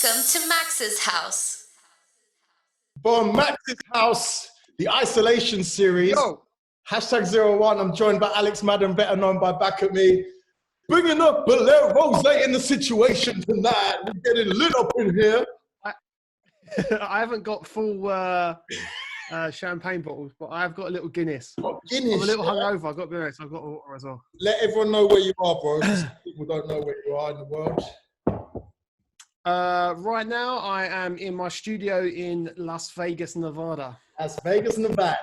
Welcome to Max's house. From Max's house, the isolation series. Yo. #01. I'm joined by Alex Madden, better known by Bacatme. Bringing up Belair Rose in the situation tonight. We're getting lit up in here. I haven't got full champagne bottles, but I've got a little Guinness. Guinness, I'm a little hungover. I've got to be honest. I've got water as well. Let everyone know where you are, bro. People don't know where you are in the world. Right now, I am in my studio in Las Vegas, Nevada. That's Vegas, Nevada.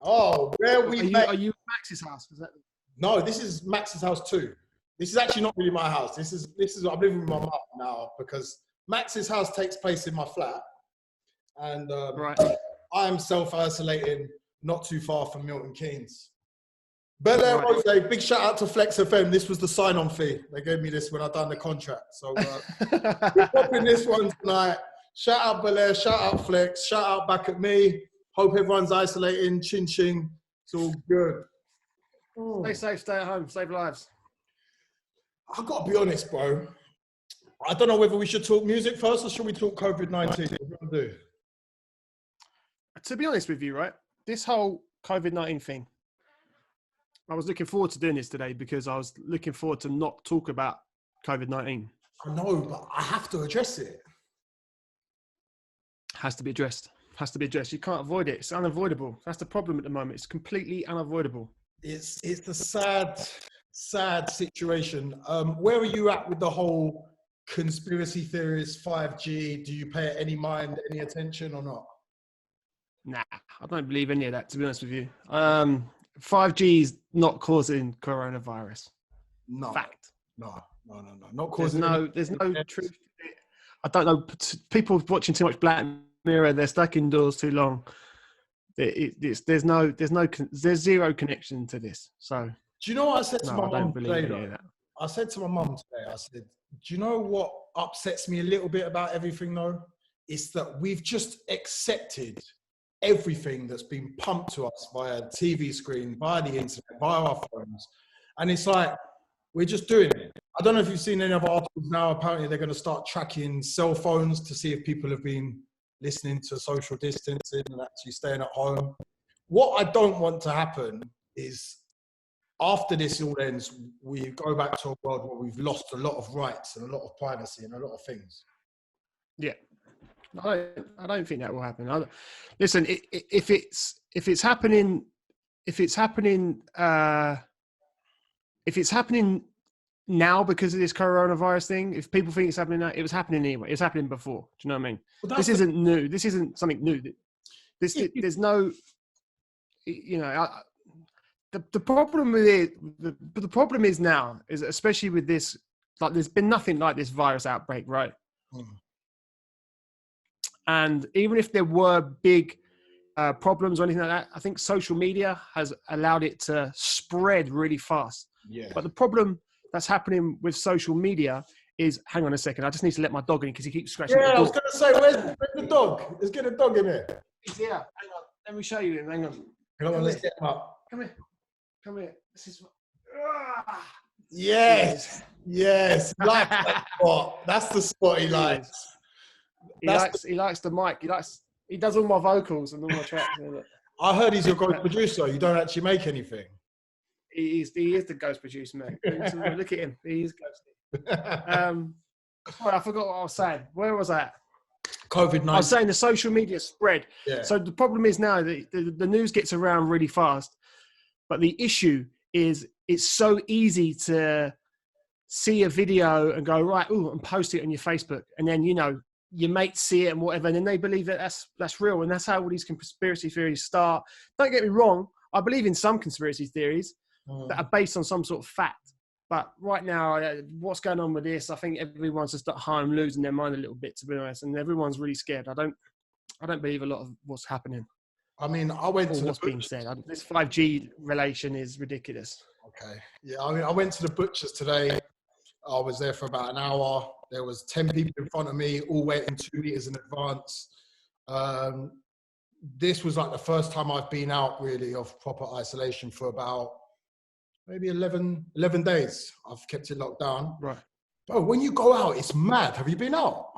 Oh, where we Are you at Max's house? Is that... No, this is Max's house too. This is actually not really my house. This is I'm living with my mum now because Max's house takes place in my flat, and right. I am self-isolating not too far from Milton Keynes. Belair Rose, big shout out to Flex FM. This was the sign-on fee. They gave me this when I done the contract. So we're popping this one tonight. Shout out Belair, shout out Flex, shout out Bacatme. Hope everyone's isolating, ching. It's all good. Stay safe, stay at home, save lives. I've got to be honest, bro. I don't know whether we should talk music first or should we talk COVID-19? What do you want to do? To be honest with you, right, this whole COVID-19 thing, I was looking forward to doing this today because I was looking forward to not talk about COVID-19. I know, but I have to address it. Has to be addressed. Has to be addressed. You can't avoid it. It's unavoidable. That's the problem at the moment. It's completely unavoidable. It's a sad situation. Where are you at with the whole conspiracy theories, 5G? Do you pay it any mind, any attention or not? Nah, I don't believe any of that, to be honest with you. 5G is not causing coronavirus. No. Fact. No. Not causing. There's no truth. I don't know. People watching too much Black Mirror, they're stuck indoors too long. There's zero connection to this. So. Do you know what I said to my mum today? I said to my mum today, I said, do you know what upsets me a little bit about everything though? It's that we've just accepted everything that's been pumped to us via the TV screen, via the internet, via our phones. And it's like, we're just doing it. I don't know if you've seen any other articles now. Apparently they're going to start tracking cell phones to see if people have been listening to social distancing and actually staying at home. What I don't want to happen is after this all ends, we go back to a world where we've lost a lot of rights and a lot of privacy and a lot of things. Yeah. I don't think that will happen. Listen, if it's happening now because of this coronavirus thing, if people think it's happening now, it was happening anyway. It's happening before. Do you know what I mean? Well, this isn't new. This isn't something new. There's no, you know. The problem with it, the problem is now, is especially with this, like there's been nothing like this virus outbreak, right? And even if there were big problems or anything like that, I think social media has allowed it to spread really fast. Yeah. But the problem that's happening with social media is, hang on a second, I just need to let my dog in because he keeps scratching. Yeah, I was going to say, where's the dog? Let's get a dog in here. He's here. Hang on, let me show you him. Hang on. Come on, let's get him up. Come here. This is. Yes. Like that spot. That's the spot he likes. He likes the mic. He does all my vocals and all my tracks. I heard he's your ghost producer. You don't actually make anything. He is the ghost producer, mate. Look at him. He is ghosty. Well, I forgot what I was saying. Where was I at? COVID-19. I was saying the social media spread. Yeah. So the problem is now that the news gets around really fast. But the issue is it's so easy to see a video and go, right, and post it on your Facebook. And then, you know, your mates see it and whatever. And then they believe that that's real. And that's how all these conspiracy theories start. Don't get me wrong. I believe in some conspiracy theories that are based on some sort of fact. But right now, what's going on with this? I think everyone's just at home losing their mind a little bit, to be honest. And everyone's really scared. I don't believe a lot of what's happening. I mean, I went to what's being said. This 5G relation is ridiculous. Okay. Yeah, I mean, I went to the butcher's today. I was there for about an hour. There was 10 people in front of me, all waiting 2 meters in advance. This was like the first time I've been out really of proper isolation for about maybe 11 days. I've kept it locked down. Right. Bro, when you go out, it's mad. Have you been out?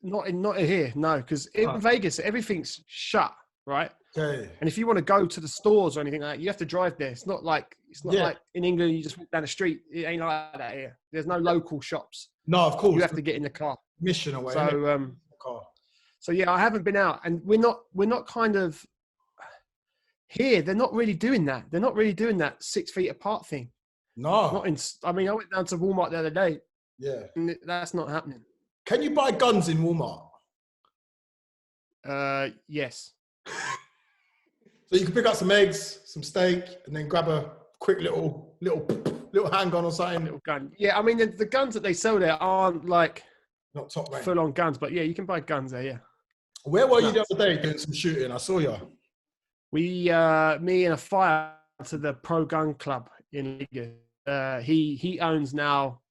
Not here, no, because in Vegas everything's shut, right? Okay. And if you want to go to the stores or anything like that, you have to drive there. It's not like in England you just walk down the street. It ain't like that here. There's no local shops. No, of course. You have to get in the car. Mission away. So yeah, I haven't been out, and we're not kind of here. They're not really doing that. They're not really doing that 6 feet apart thing. No. I mean, I went down to Walmart the other day. Yeah. And that's not happening. Can you buy guns in Walmart? Yes. So you can pick up some eggs, some steak, and then grab a quick little handgun or something. Little gun. Yeah, I mean the guns that they sell there aren't like not top range. Full on guns, but yeah, you can buy guns there. Yeah. Where were you the other day doing some shooting? I saw you. Me and a fire to the Pro Gun Club in Liga. He owns now,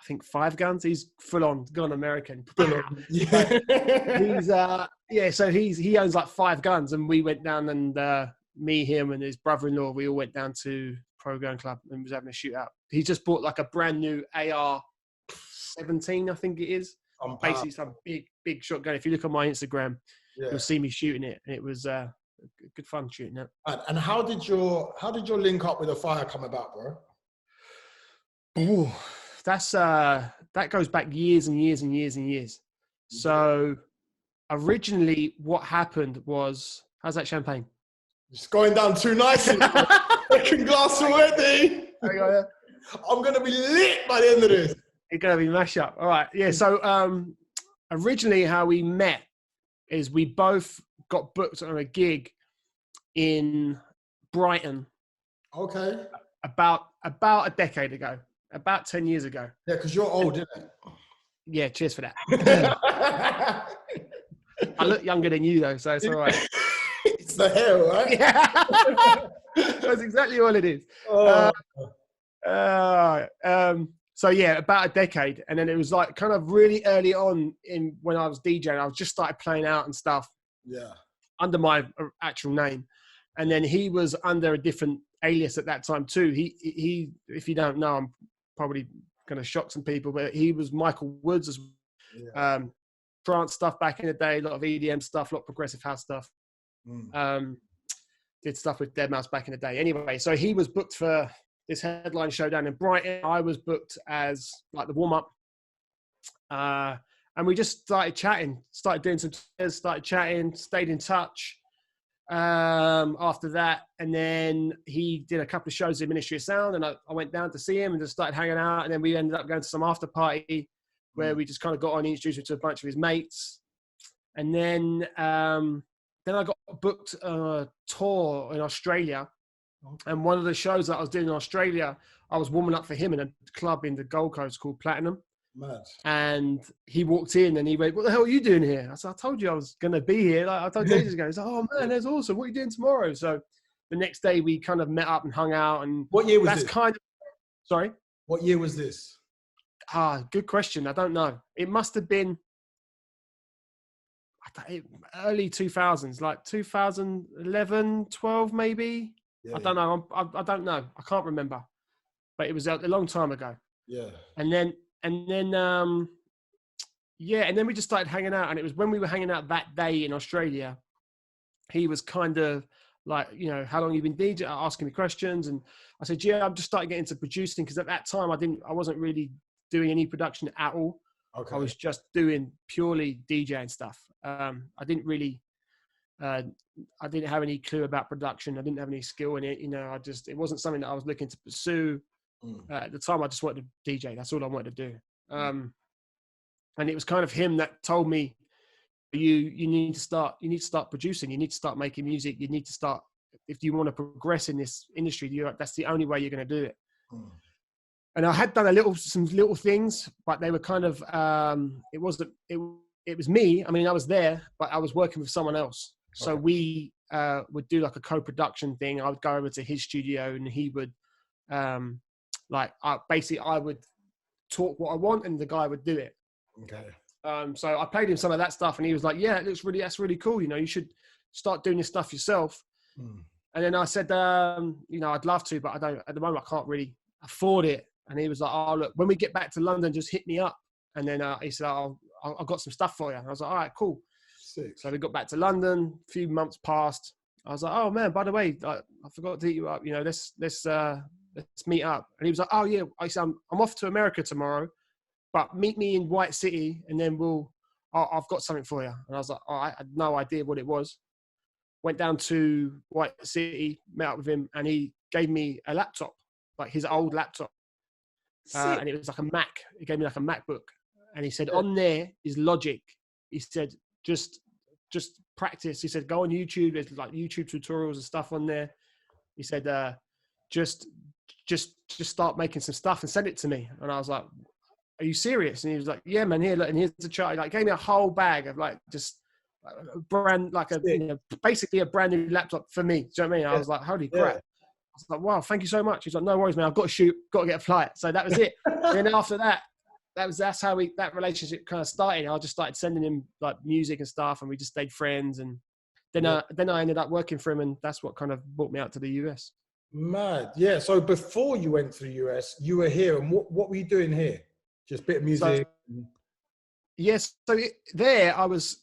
I think 5 guns. He's full on American. Yeah. So he owns like 5 guns, and we went down and me, him, and his brother-in-law, we all went down to Pro Gun Club and was having a shootout. He just bought like a brand new AR-17, I think it is. Basically some big shotgun. If you look on my Instagram, you'll see me shooting it, and it was good fun shooting it. And how did your link up with a fire come about, bro? Ooh, that goes back years and years and years and years. So originally what happened was, how's that champagne? It's going down too nicely. Second glass already. I'm going to be lit by the end of this. It's going to be mash up. All right. Yeah. So originally how we met is we both got booked on a gig in Brighton. Okay. About a decade ago. About 10 years ago. Yeah, because you're old, isn't it? Yeah, cheers for that. I look younger than you, though, so it's all right. It's the hair, right? Yeah. That's exactly all it is. So, yeah, about a decade. And then it was like kind of really early on when I was DJing. I was just started playing out and stuff. Yeah. Under my actual name. And then he was under a different alias at that time, too. He if you don't know, I'm probably going to shock some people, but he was Michael Woods as well. Trance stuff back in the day, a lot of EDM stuff, a lot of progressive house stuff. Did stuff with deadmau5 back in the day. Anyway, so he was booked for this headline show down in Brighton. I was booked as like the warm-up. And we just started chatting, started doing some tears, started chatting, stayed in touch after that. And then he did a couple of shows in Ministry of Sound, and I went down to see him and just started hanging out. And then we ended up going to some after party where we just kind of got on, introduced me to a bunch of his mates. And then I got booked on a tour in Australia. And one of the shows that I was doing in Australia, I was warming up for him in a club in the Gold Coast called Platinum. Mad. And he walked in and he went, "What the hell are you doing here?" I said, "I told you I was going to be here. Like I told you ages ago." He's like, "Oh man, that's awesome. What are you doing tomorrow?" So the next day we kind of met up and hung out. And what year was this? Sorry? What year was this? Good question. I don't know. It must have been early 2000s, like 2011, 12 maybe. I don't know. I don't know. I can't remember. But it was a long time ago. Yeah. And then we just started hanging out. And it was when we were hanging out that day in Australia, he was kind of like, you know, how long you been DJing, asking me questions. And I said, yeah, I'm just starting getting into producing. Because at that time, I wasn't really doing any production at all. Okay. I was just doing purely DJing stuff. I didn't really, I didn't have any clue about production. I didn't have any skill in it. You know, it wasn't something that I was looking to pursue. At the time, I just wanted to DJ. That's all I wanted to do. And it was kind of him that told me, you need to start producing. You need to start making music. You need to start, if you want to progress in this industry, that's the only way you're going to do it. And I had done some little things, but they were kind of, it was me. I mean, I was there, but I was working with someone else. So we would do like a co-production thing. I would go over to his studio and he would, I would talk what I want and the guy would do it. Okay. So I played him some of that stuff and he was like, yeah, that's really cool. You know, you should start doing this stuff yourself. And then I said, you know, I'd love to, but at the moment I can't really afford it. And he was like, oh, look, when we get back to London, just hit me up. And then he said, I'll I've got some stuff for you. And I was like, all right, cool. Sick. So we got back to London. A few months passed. I was like, oh man, by the way, I forgot to hit you up. You know, let's meet up. And he was like, oh yeah. I said, I'm off to America tomorrow, but meet me in White City, and then I've got something for you. And I was like, I had no idea what it was. Went down to White City, met up with him, and he gave me a laptop, like his old laptop. And it was like a Mac. He gave me like a MacBook. And he said, on there is Logic. He said, just practice. He said, go on YouTube. There's like YouTube tutorials and stuff on there. He said, just start making some stuff and send it to me. And I was like, are you serious? And he was like, yeah, man, here, look, and here's the chart. He like gave me a whole bag of like, just a brand, like a, you know, basically a brand new laptop for me. Do you know what I mean? I was like, holy crap. I was like, wow, thank you so much. He's like, no worries, man. I've got to shoot, got to get a flight. So that was it. And then after that, that's how that relationship kind of started. I just started sending him like music and stuff, and we just stayed friends. And then I ended up working for him, and that's what kind of brought me out to the US. Mad. Yeah. So before you went to the US, you were here, and what were you doing here? Just a bit of music. Yes. So there I was.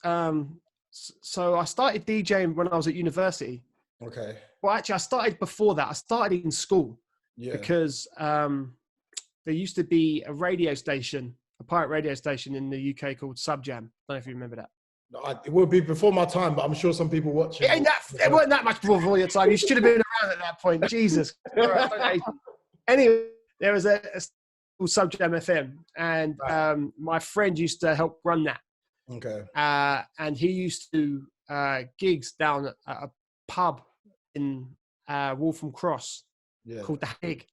So I started DJing when I was at university. Okay. Well, actually, I started before that. I started in school because there used to be a radio station, a pirate radio station in the UK called Subjam. I don't know if you remember that. It would be before my time, but I'm sure some people watching. It wasn't that much before your time. You should have been around at that point. Jesus. Anyway, there was a called Subjam FM, and my friend used to help run that. Okay. And he used to gigs down at a pub in Waltham Cross called The Hague.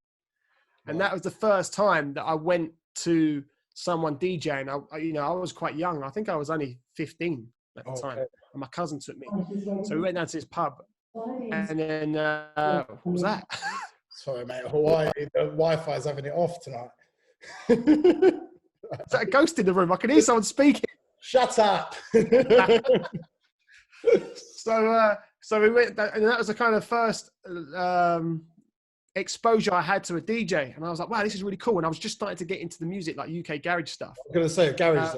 And that was the first time that I went to someone DJing. I was quite young. I think I was only 15 at the time. And my cousin took me. So we went down to this pub. And then, what was that? Sorry, mate. Hawaii, the Wi-Fi is having it off tonight. Is that a ghost in the room? I can hear someone speaking. Shut up. So we went, and that was the kind of first exposure I had to a DJ, and I was like, wow, this is really cool. And I was just starting to get into the music, like UK garage stuff. I'm gonna say garage,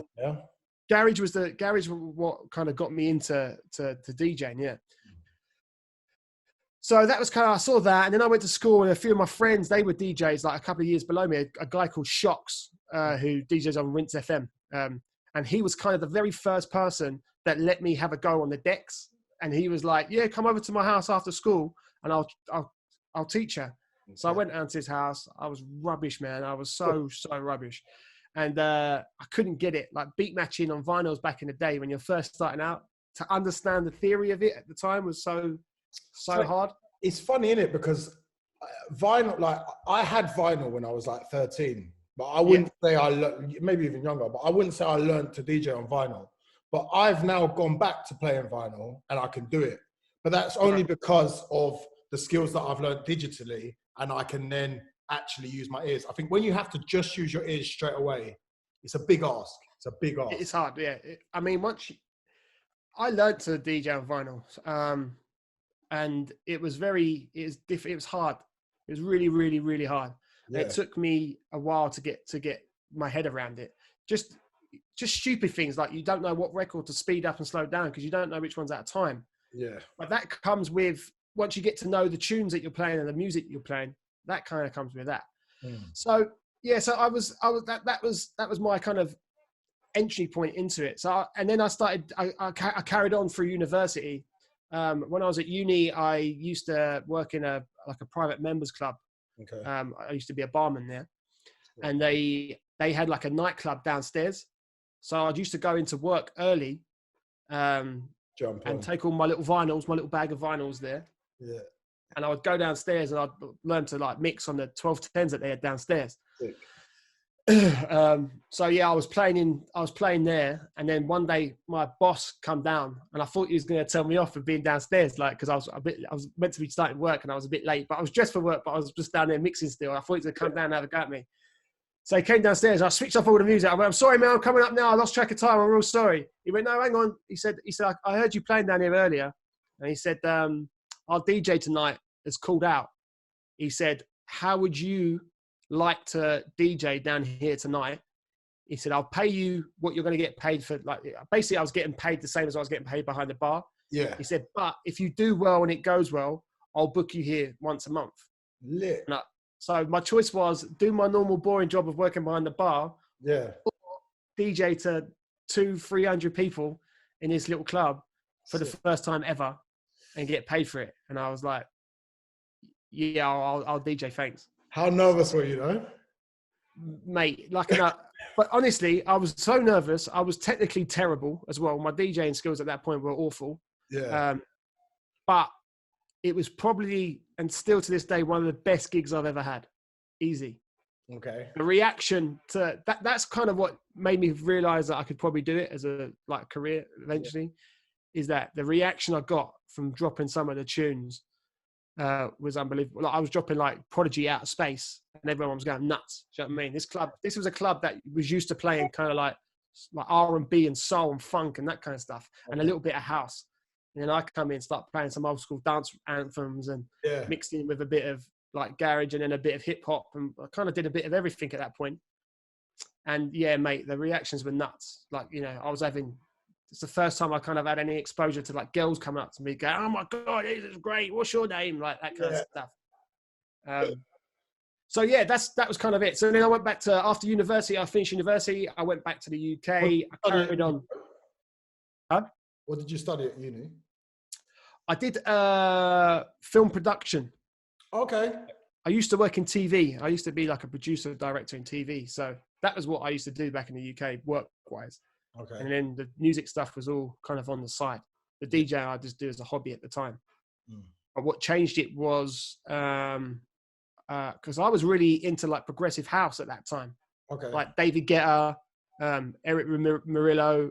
Garage was what kind of got me into DJing, yeah. So that was kind of, I saw that, and then I went to school, and a few of my friends, they were DJs like a couple of years below me. A guy called Shocks, who DJs on Rinse FM, and he was kind of the very first person that let me have a go on the decks. And he was like, yeah, come over to my house after school, and I'll teach you. Okay. So I went down to his house. I was rubbish, man. I was so rubbish. And I couldn't get it. Like beat matching on vinyls back in the day when you're first starting out, to understand the theory of it at the time was so hard. It's funny, isn't it? Because vinyl, like I had vinyl when I was like 13, but I wouldn't say I learned, maybe even younger, but I wouldn't say I learned to DJ on vinyl. But I've now gone back to playing vinyl and I can do it. But that's only because of the skills that I've learned digitally, and I can then actually use my ears. I think when you have to just use your ears straight away, it's a big ask. It's a big ask. It's hard, yeah. I mean, I learned to DJ on vinyl, and it was hard. It was really, really, really hard. Yeah. It took me a while to get my head around it. Just stupid things like you don't know what record to speed up and slow down because you don't know which one's at a time. Yeah. But that comes with, once you get to know the tunes that you're playing and the music you're playing, that kind of comes with that. So yeah, so that was my kind of entry point into it. So and then I carried on through university. When I was at uni, I used to work in a private members club. Okay. I used to be a barman there, and they had like a nightclub downstairs. So I used to go into work early, and take all my little vinyls, my little bag of vinyls there. Yeah. And I would go downstairs and I'd learn to like mix on the 1210s that they had downstairs. So yeah, I was playing there, and then one day my boss come down, and I thought he was going to tell me off for being downstairs, like because I was meant to be starting work and I was a bit late, but I was dressed for work, but I was just down there mixing still. I thought he was going to come down and have a go at me. So he came downstairs. I switched off all the music. I went, I'm sorry, man. I'm coming up now. I lost track of time. I'm real sorry. He went, no, hang on. He said, I heard you playing down here earlier. And he said, our DJ tonight has called out. He said, how would you like to DJ down here tonight? he said, I'll pay you what you're going to get paid for. Like, basically, I was getting paid the same as I was getting paid behind the bar. Yeah. He said, but if you do well and it goes well, I'll book you here once a month. Lit. So my choice was do my normal boring job of working behind the bar. Yeah. Or DJ to 200-300 people in this little club for the first time ever and get paid for it. And I was like, yeah, I'll DJ, thanks. How nervous were you, though? Mate, but honestly, I was so nervous. I was technically terrible as well. My DJing skills at that point were awful. Yeah. But it was probably, and still to this day, one of the best gigs I've ever had. Easy. Okay. The reaction to that's kind of what made me realize that I could probably do it as a career eventually, is that the reaction I got from dropping some of the tunes was unbelievable. Like, I was dropping like Prodigy Out of Space and everyone was going nuts. Do you know what I mean? This was a club that was used to playing kind of like R&B and soul and funk and that kind of stuff, and a little bit of house. And then I come in and start playing some old school dance anthems and mixed in with a bit of like garage and then a bit of hip hop. And I kind of did a bit of everything at that point. And yeah, mate, the reactions were nuts. Like, you know, it's the first time I kind of had any exposure to like girls coming up to me going, oh my God, this is great. What's your name? Like that kind of stuff. So yeah, that was kind of it. So then I went back to, after university, I finished university. I went back to the UK. I carried on. Huh? What did you study at uni? I did film production. Okay. I used to work in TV. I used to be like a producer, director in TV. So that was what I used to do back in the UK work-wise. Okay. And then the music stuff was all kind of on the side. The DJ I just do as a hobby at the time. But what changed it was because I was really into like progressive house at that time. Okay. Like David Guetta, Eric Murillo.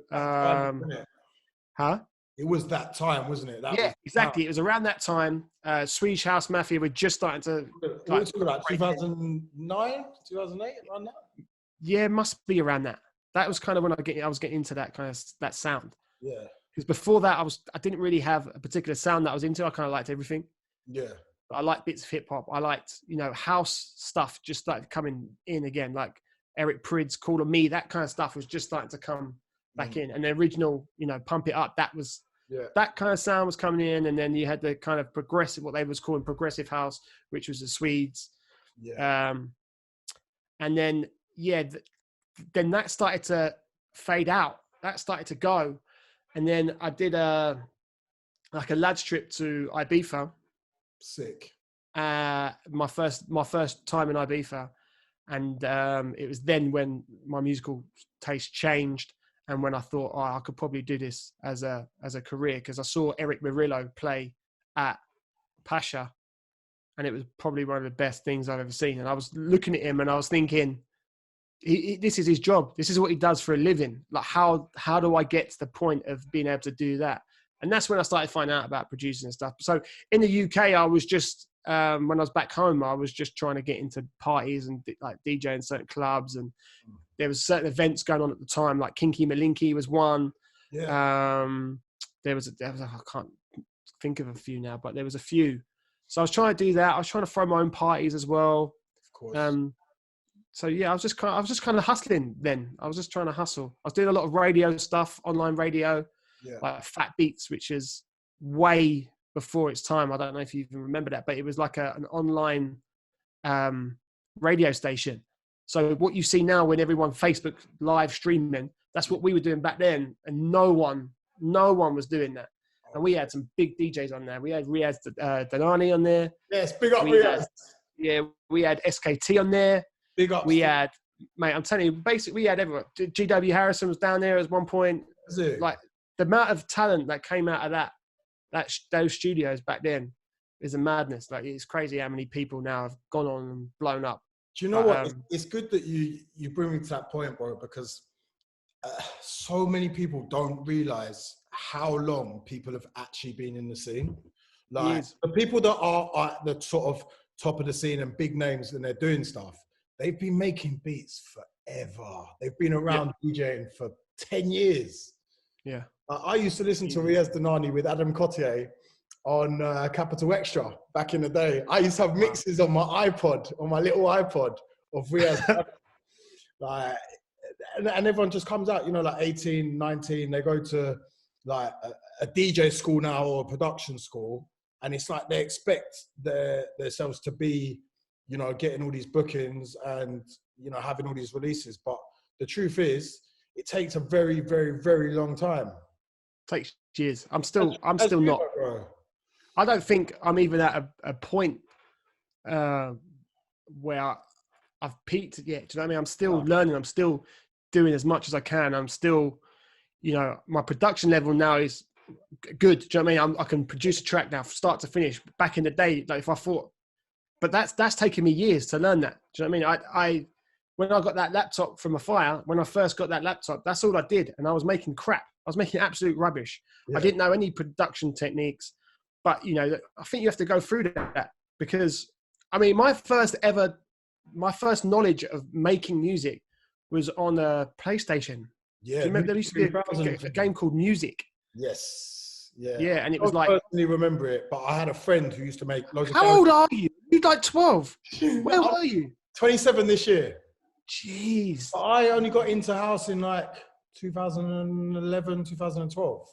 Huh? It was that time, wasn't it? Exactly. It was around that time. Swedish House Mafia were just starting to. What are we talking about? 2009, 2008, around that? Yeah, must be around that. That was kind of when I was getting into that kind of that sound. Yeah. Because before that, I didn't really have a particular sound that I was into. I kind of liked everything. Yeah. But I liked bits of hip hop. I liked, you know, house stuff just started coming in again, like Eric Prydz, Call on Me. That kind of stuff was just starting to come back in. And the original, you know, Pump It Up, that kind of sound was coming in. And then you had the kind of progressive, what they was calling progressive house, which was the Swedes. Yeah. And then, then that started to fade out. That started to go. And then I did a lads trip to Ibiza. Sick. My first time in Ibiza. And it was then when my musical taste changed. And when I thought, I could probably do this as a career, because I saw Eric Murillo play at Pasha, and it was probably one of the best things I've ever seen. And I was looking at him and I was thinking, this is his job. This is what he does for a living. Like, how do I get to the point of being able to do that? And that's when I started finding out about producing and stuff. So in the UK, I was just, when I was back home, I was just trying to get into parties and like DJing certain clubs, and there was certain events going on at the time, like Kinky Malinky was one. Yeah. There was I can't think of a few now, but there was a few. So I was trying to do that. I was trying to throw my own parties as well. Of course. So yeah, I was just kind of hustling then. I was just trying to hustle. I was doing a lot of radio stuff, online radio, like Fat Beats, which is way before its time. I don't know if you even remember that, but it was like an online radio station. So what you see now when everyone Facebook live streaming, that's what we were doing back then, and no one was doing that. And we had some big DJs on there. We had Riaz Danani on there. Yes, big up Riaz. We had SKT on there. Big up. We had, mate, I'm telling you, basically we had everyone. GW Harrison was down there at one point. Like, the amount of talent that came out of those studios back then is a madness. Like, it's crazy how many people now have gone on and blown up. Do you know what? It's good that you bring me to that point, bro, because so many people don't realize how long people have actually been in the scene. Like, the people that are at the sort of top of the scene and big names and they're doing stuff, they've been making beats forever. They've been around DJing for 10 years. Yeah. I used to listen to Riaz Danani with Adam Cotier on Capital Extra back in the day. I used to have mixes on my iPod, on my little iPod of Riaz. Like, and everyone just comes out, you know, like 18, 19, they go to like a DJ school now or a production school, and it's like they expect themselves to be, you know, getting all these bookings and, you know, having all these releases. But the truth is, it takes a very, very, very long time. Takes years. I'm still not. Bro. I don't think I'm even at a point where I've peaked yet. Do you know what I mean? I'm still learning. I'm still doing as much as I can. I'm still, you know, my production level now is good. Do you know what I mean? I can produce a track now, start to finish. Back in the day, like if I thought, but that's taken me years to learn that. Do you know what I mean? I when I got that laptop from a fire, when I first got that laptop, that's all I did, and I was making crap. I was making absolute rubbish. Yeah. I didn't know any production techniques, but you know, I think you have to go through that because, I mean, my first knowledge of making music was on a PlayStation. Yeah. Do you remember there used to be a game called Music? Yes. Yeah. Yeah, and it was like, I personally remember it, but I had a friend who used to make loads of How old are you? You're like 12. Where were you? 27 this year. Jeez. But I only got into house in like 2011, 2012.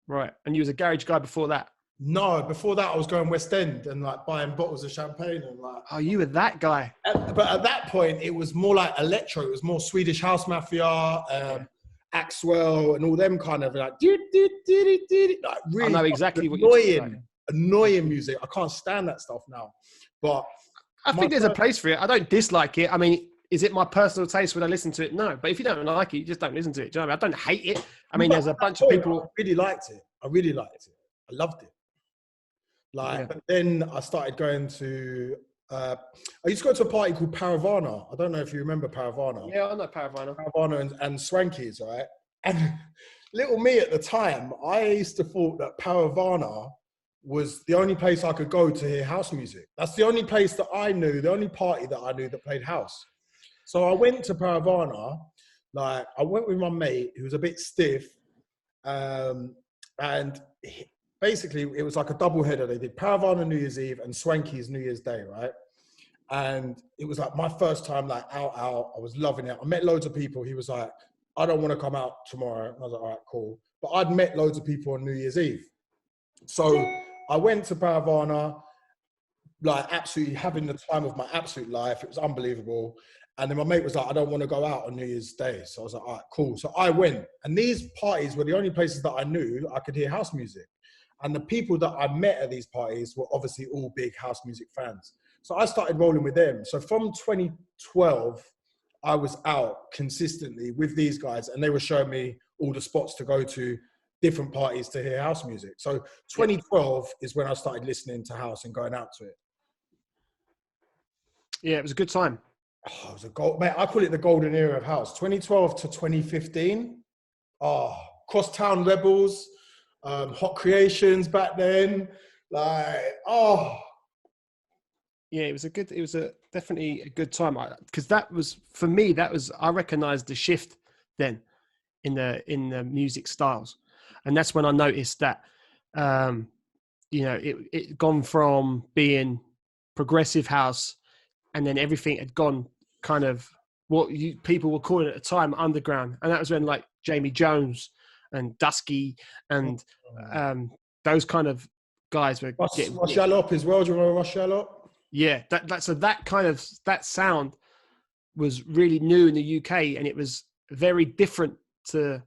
Right. And you was a garage guy before that? No, before that I was going West End and like buying bottles of champagne and like. Oh, you were that guy. But at that point it was more like electro. It was more Swedish House Mafia, Axwell and all them kind of like, like really I know exactly what you're talking about. Annoying music. I can't stand that stuff now. But I think there's a place for it. I don't dislike it. I mean, is it my personal taste when I listen to it? No. But if you don't like it, you just don't listen to it. Do you know what I mean? I don't hate it. I mean, there's a bunch of people. I really liked it. I loved it. But then I started going to, I used to go to a party called Paravana. I don't know if you remember Paravana. Yeah, I know Paravana. Paravana and Swankies, right? And little me at the time, I used to thought that Paravana was the only place I could go to hear house music. That's the only place that I knew, the only party that I knew that played house. So I went to Paravana, I went with my mate who was a bit stiff, and basically it was like a double header. They did Paravana New Year's Eve and Swanky's New Year's Day, right? And it was like my first time out. I was loving it. I met loads of people. He was like, I don't want to come out tomorrow. And I was like, all right, cool. But I'd met loads of people on New Year's Eve. So I went to Paravana, absolutely having the time of my absolute life. It was unbelievable. And then my mate was like, I don't want to go out on New Year's Day. So I was like, all right, cool. So I went. And these parties were the only places that I knew I could hear house music. And the people that I met at these parties were obviously all big house music fans. So I started rolling with them. So from 2012, I was out consistently with these guys and they were showing me all the spots to go to, different parties to hear house music. So 2012 is when I started listening to house and going out to it. Yeah, it was a good time. Oh, it was mate, I call it the golden era of house. 2012 to 2015. Oh, Crosstown Rebels, Hot Creations back then. Yeah, it was definitely a good time. Because that was, for me, I recognized the shift then in the music styles. And that's when I noticed that, it gone from being progressive house and then everything had gone kind of what people were calling at the time underground. And that was when like Jamie Jones and Dusky and those kind of guys were getting... Rush Allop as well. Do you remember Rush Allop? Yeah, so that sound was really new in the UK and it was very different to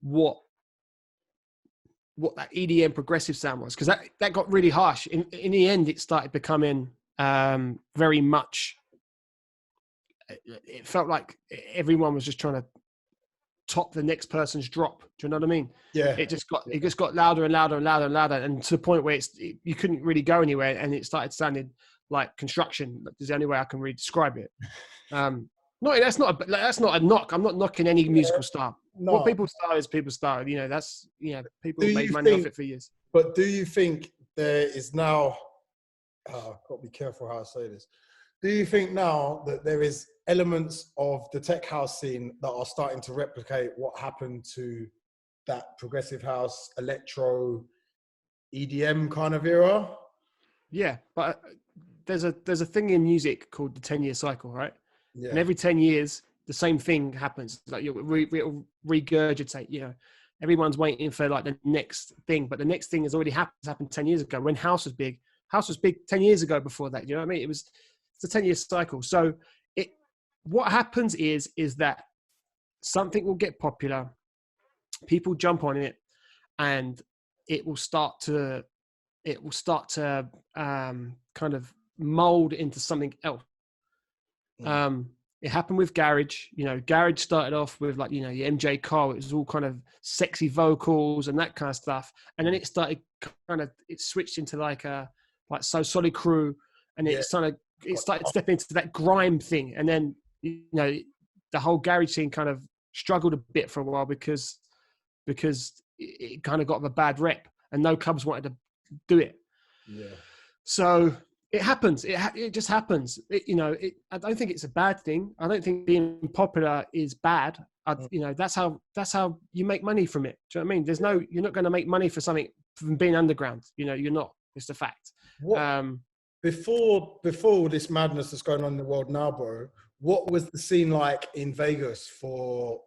what that EDM progressive sound was, because that got really harsh. In the end, it started becoming very much, it felt like everyone was just trying to top the next person's drop. Do you know what I mean? Yeah. It just got louder and louder and louder and louder, and to the point where you couldn't really go anywhere, and it started sounding like construction. That's the only way I can really describe it. That's not a knock. I'm not knocking any musical style. No. What people style is people style. People made money off it for years. But do you think there is now? I've got to be careful how I say this. Do you think now that there is elements of the tech house scene that are starting to replicate what happened to that progressive house, electro, EDM kind of era? Yeah, but there's a thing in music called the 10-year cycle, right? Yeah. And every 10 years, the same thing happens. Like it'll regurgitate. You know, everyone's waiting for like the next thing, but the next thing has already happened 10 years ago. When house was big 10 years ago. Before that, you know what I mean? It's a 10-year cycle. So what happens is that something will get popular, people jump on it, and it will start to kind of mold into something else. It happened with garage. You know, garage started off with like, you know, your MJ Cole. It was all kind of sexy vocals and that kind of stuff. And then it switched into like So Solid Crew, and it started stepping into that grime thing. And then, you know, the whole garage scene kind of struggled a bit for a while because it kind of got a bad rep, and no clubs wanted to do it. Yeah. So it happens. It just happens. I don't think it's a bad thing. I don't think being popular is bad. You know, that's how you make money from it. Do you know what I mean? You're not going to make money for something from being underground. You know, you're not. It's a fact. Before all this madness that's going on in the world now, bro, what was the scene like in Vegas for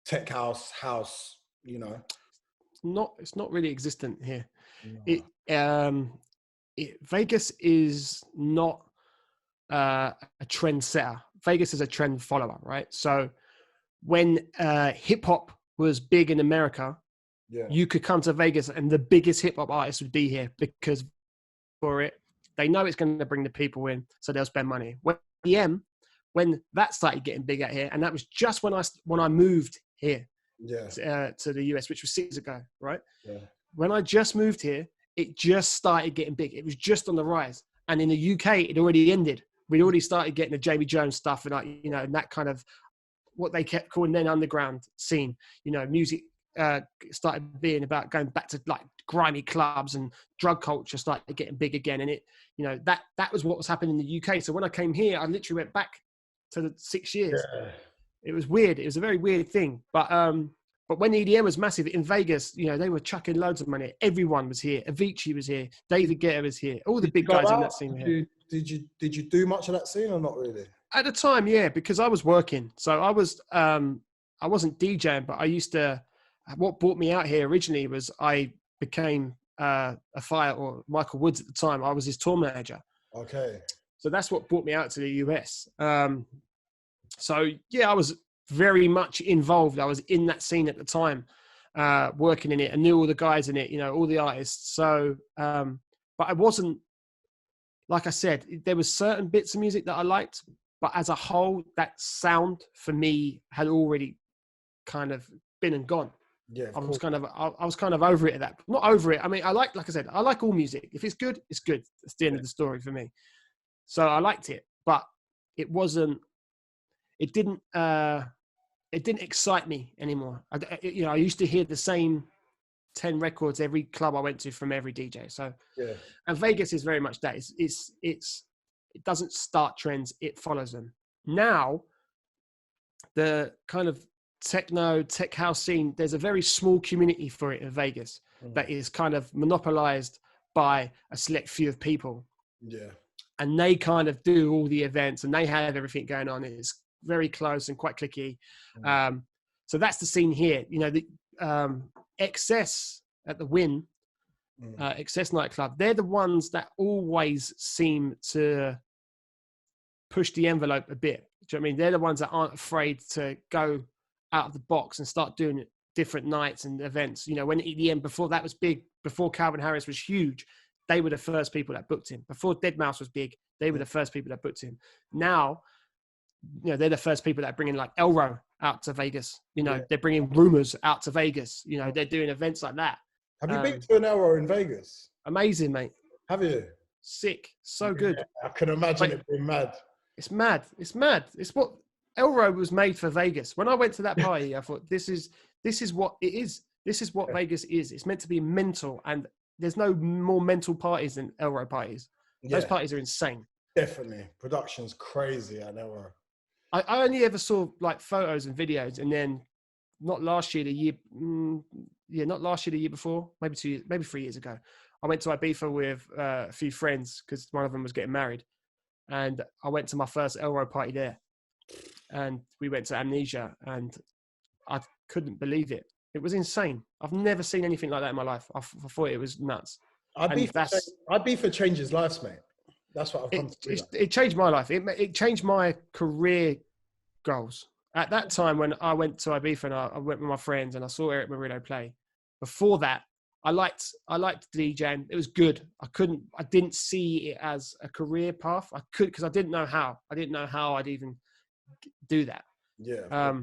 tech house, you know? It's not really existent here. No. Vegas is not a trendsetter. Vegas is a trend follower, right? So when hip hop was big in America, you could come to Vegas and the biggest hip hop artists would be here because for it, they know it's going to bring the people in, so they'll spend money. When that started getting big out here, and that was just when I moved here to the US, which was 6 years ago, right? Yeah. When I just moved here, it just started getting big. It was just on the rise. And in the UK, it already ended. We'd already started getting the Jamie Jones stuff and, like, you know, and that kind of what they kept calling then underground scene. You know, music started being about going back to like grimy clubs, and drug culture started getting big again. And it, you know, that was what was happening in the UK. So when I came here, I literally went back to the 6 years. Yeah. It was weird. It was a very weird thing. But when EDM was massive in Vegas, you know, they were chucking loads of money. Everyone was here. Avicii was here. David Guetta was here. All the big guys in that scene were here. Did you do much of that scene or not really? At the time, yeah, because I was working. So I wasn't DJing, but I used to. What brought me out here originally was I became Michael Woods at the time. I was his tour manager. Okay. So that's what brought me out to the US. So yeah, I was very much involved. I was in that scene at the time, working in it. I knew all the guys in it, you know, all the artists. So, but I wasn't, like I said, there was certain bits of music that I liked, but as a whole, that sound for me had already kind of been and gone. Yeah, I was kind of over it at that. Not over it. I mean, like I said, I like all music. If it's good, it's good. That's the end of the story for me. So I liked it, but it didn't excite me anymore. I used to hear the same 10 records every club I went to from every DJ. So, yeah. And Vegas is very much that. It doesn't start trends; it follows them. Now, the kind of tech house scene, there's a very small community for it in Vegas that is kind of monopolized by a select few of people. Yeah. And they kind of do all the events, and they have everything going on. It's very close and quite clicky. So that's the scene here. You know, the Excess at the Wynn, Excess nightclub, they're the ones that always seem to push the envelope a bit. Do you know what I mean? They're the ones that aren't afraid to go out of the box and start doing different nights and events. You know, when EDM, before that was big, before Calvin Harris was huge, they were the first people that booked him. Before Deadmau5 was big, they were the first people that booked him. Now, you know, they're the first people that are bringing like Elro out to Vegas. You know, they're bringing Rumors out to Vegas. You know, they're doing events like that. Have you been to an Elro in Vegas? Amazing, mate. Have you? Sick. So good. I can imagine it being mad. It's mad. It's mad. It's what Elro was made for Vegas. When I went to that party, I thought, this is what it is. This is what Vegas is. It's meant to be mental, and there's no more mental parties than Elro parties. Those parties are insane. Definitely. Production's crazy at Elro. I only ever saw like photos and videos, and then not last year, the year before, maybe 3 years ago, I went to Ibiza with a few friends because one of them was getting married, and I went to my first Elro party there. and we went to Amnesia, and I couldn't believe it. It was insane. I've never seen anything like that in my life. I thought it was nuts. I'd be for changes lives, mate. That's what I've come to do. It changed my life. It changed my career goals. At that time, when I went to Ibiza and I went with my friends and I saw Eric Murillo play, before that, I liked DJing. It was good. I didn't see it as a career path. Because I didn't know how. I didn't know how I'd even do that. Yeah.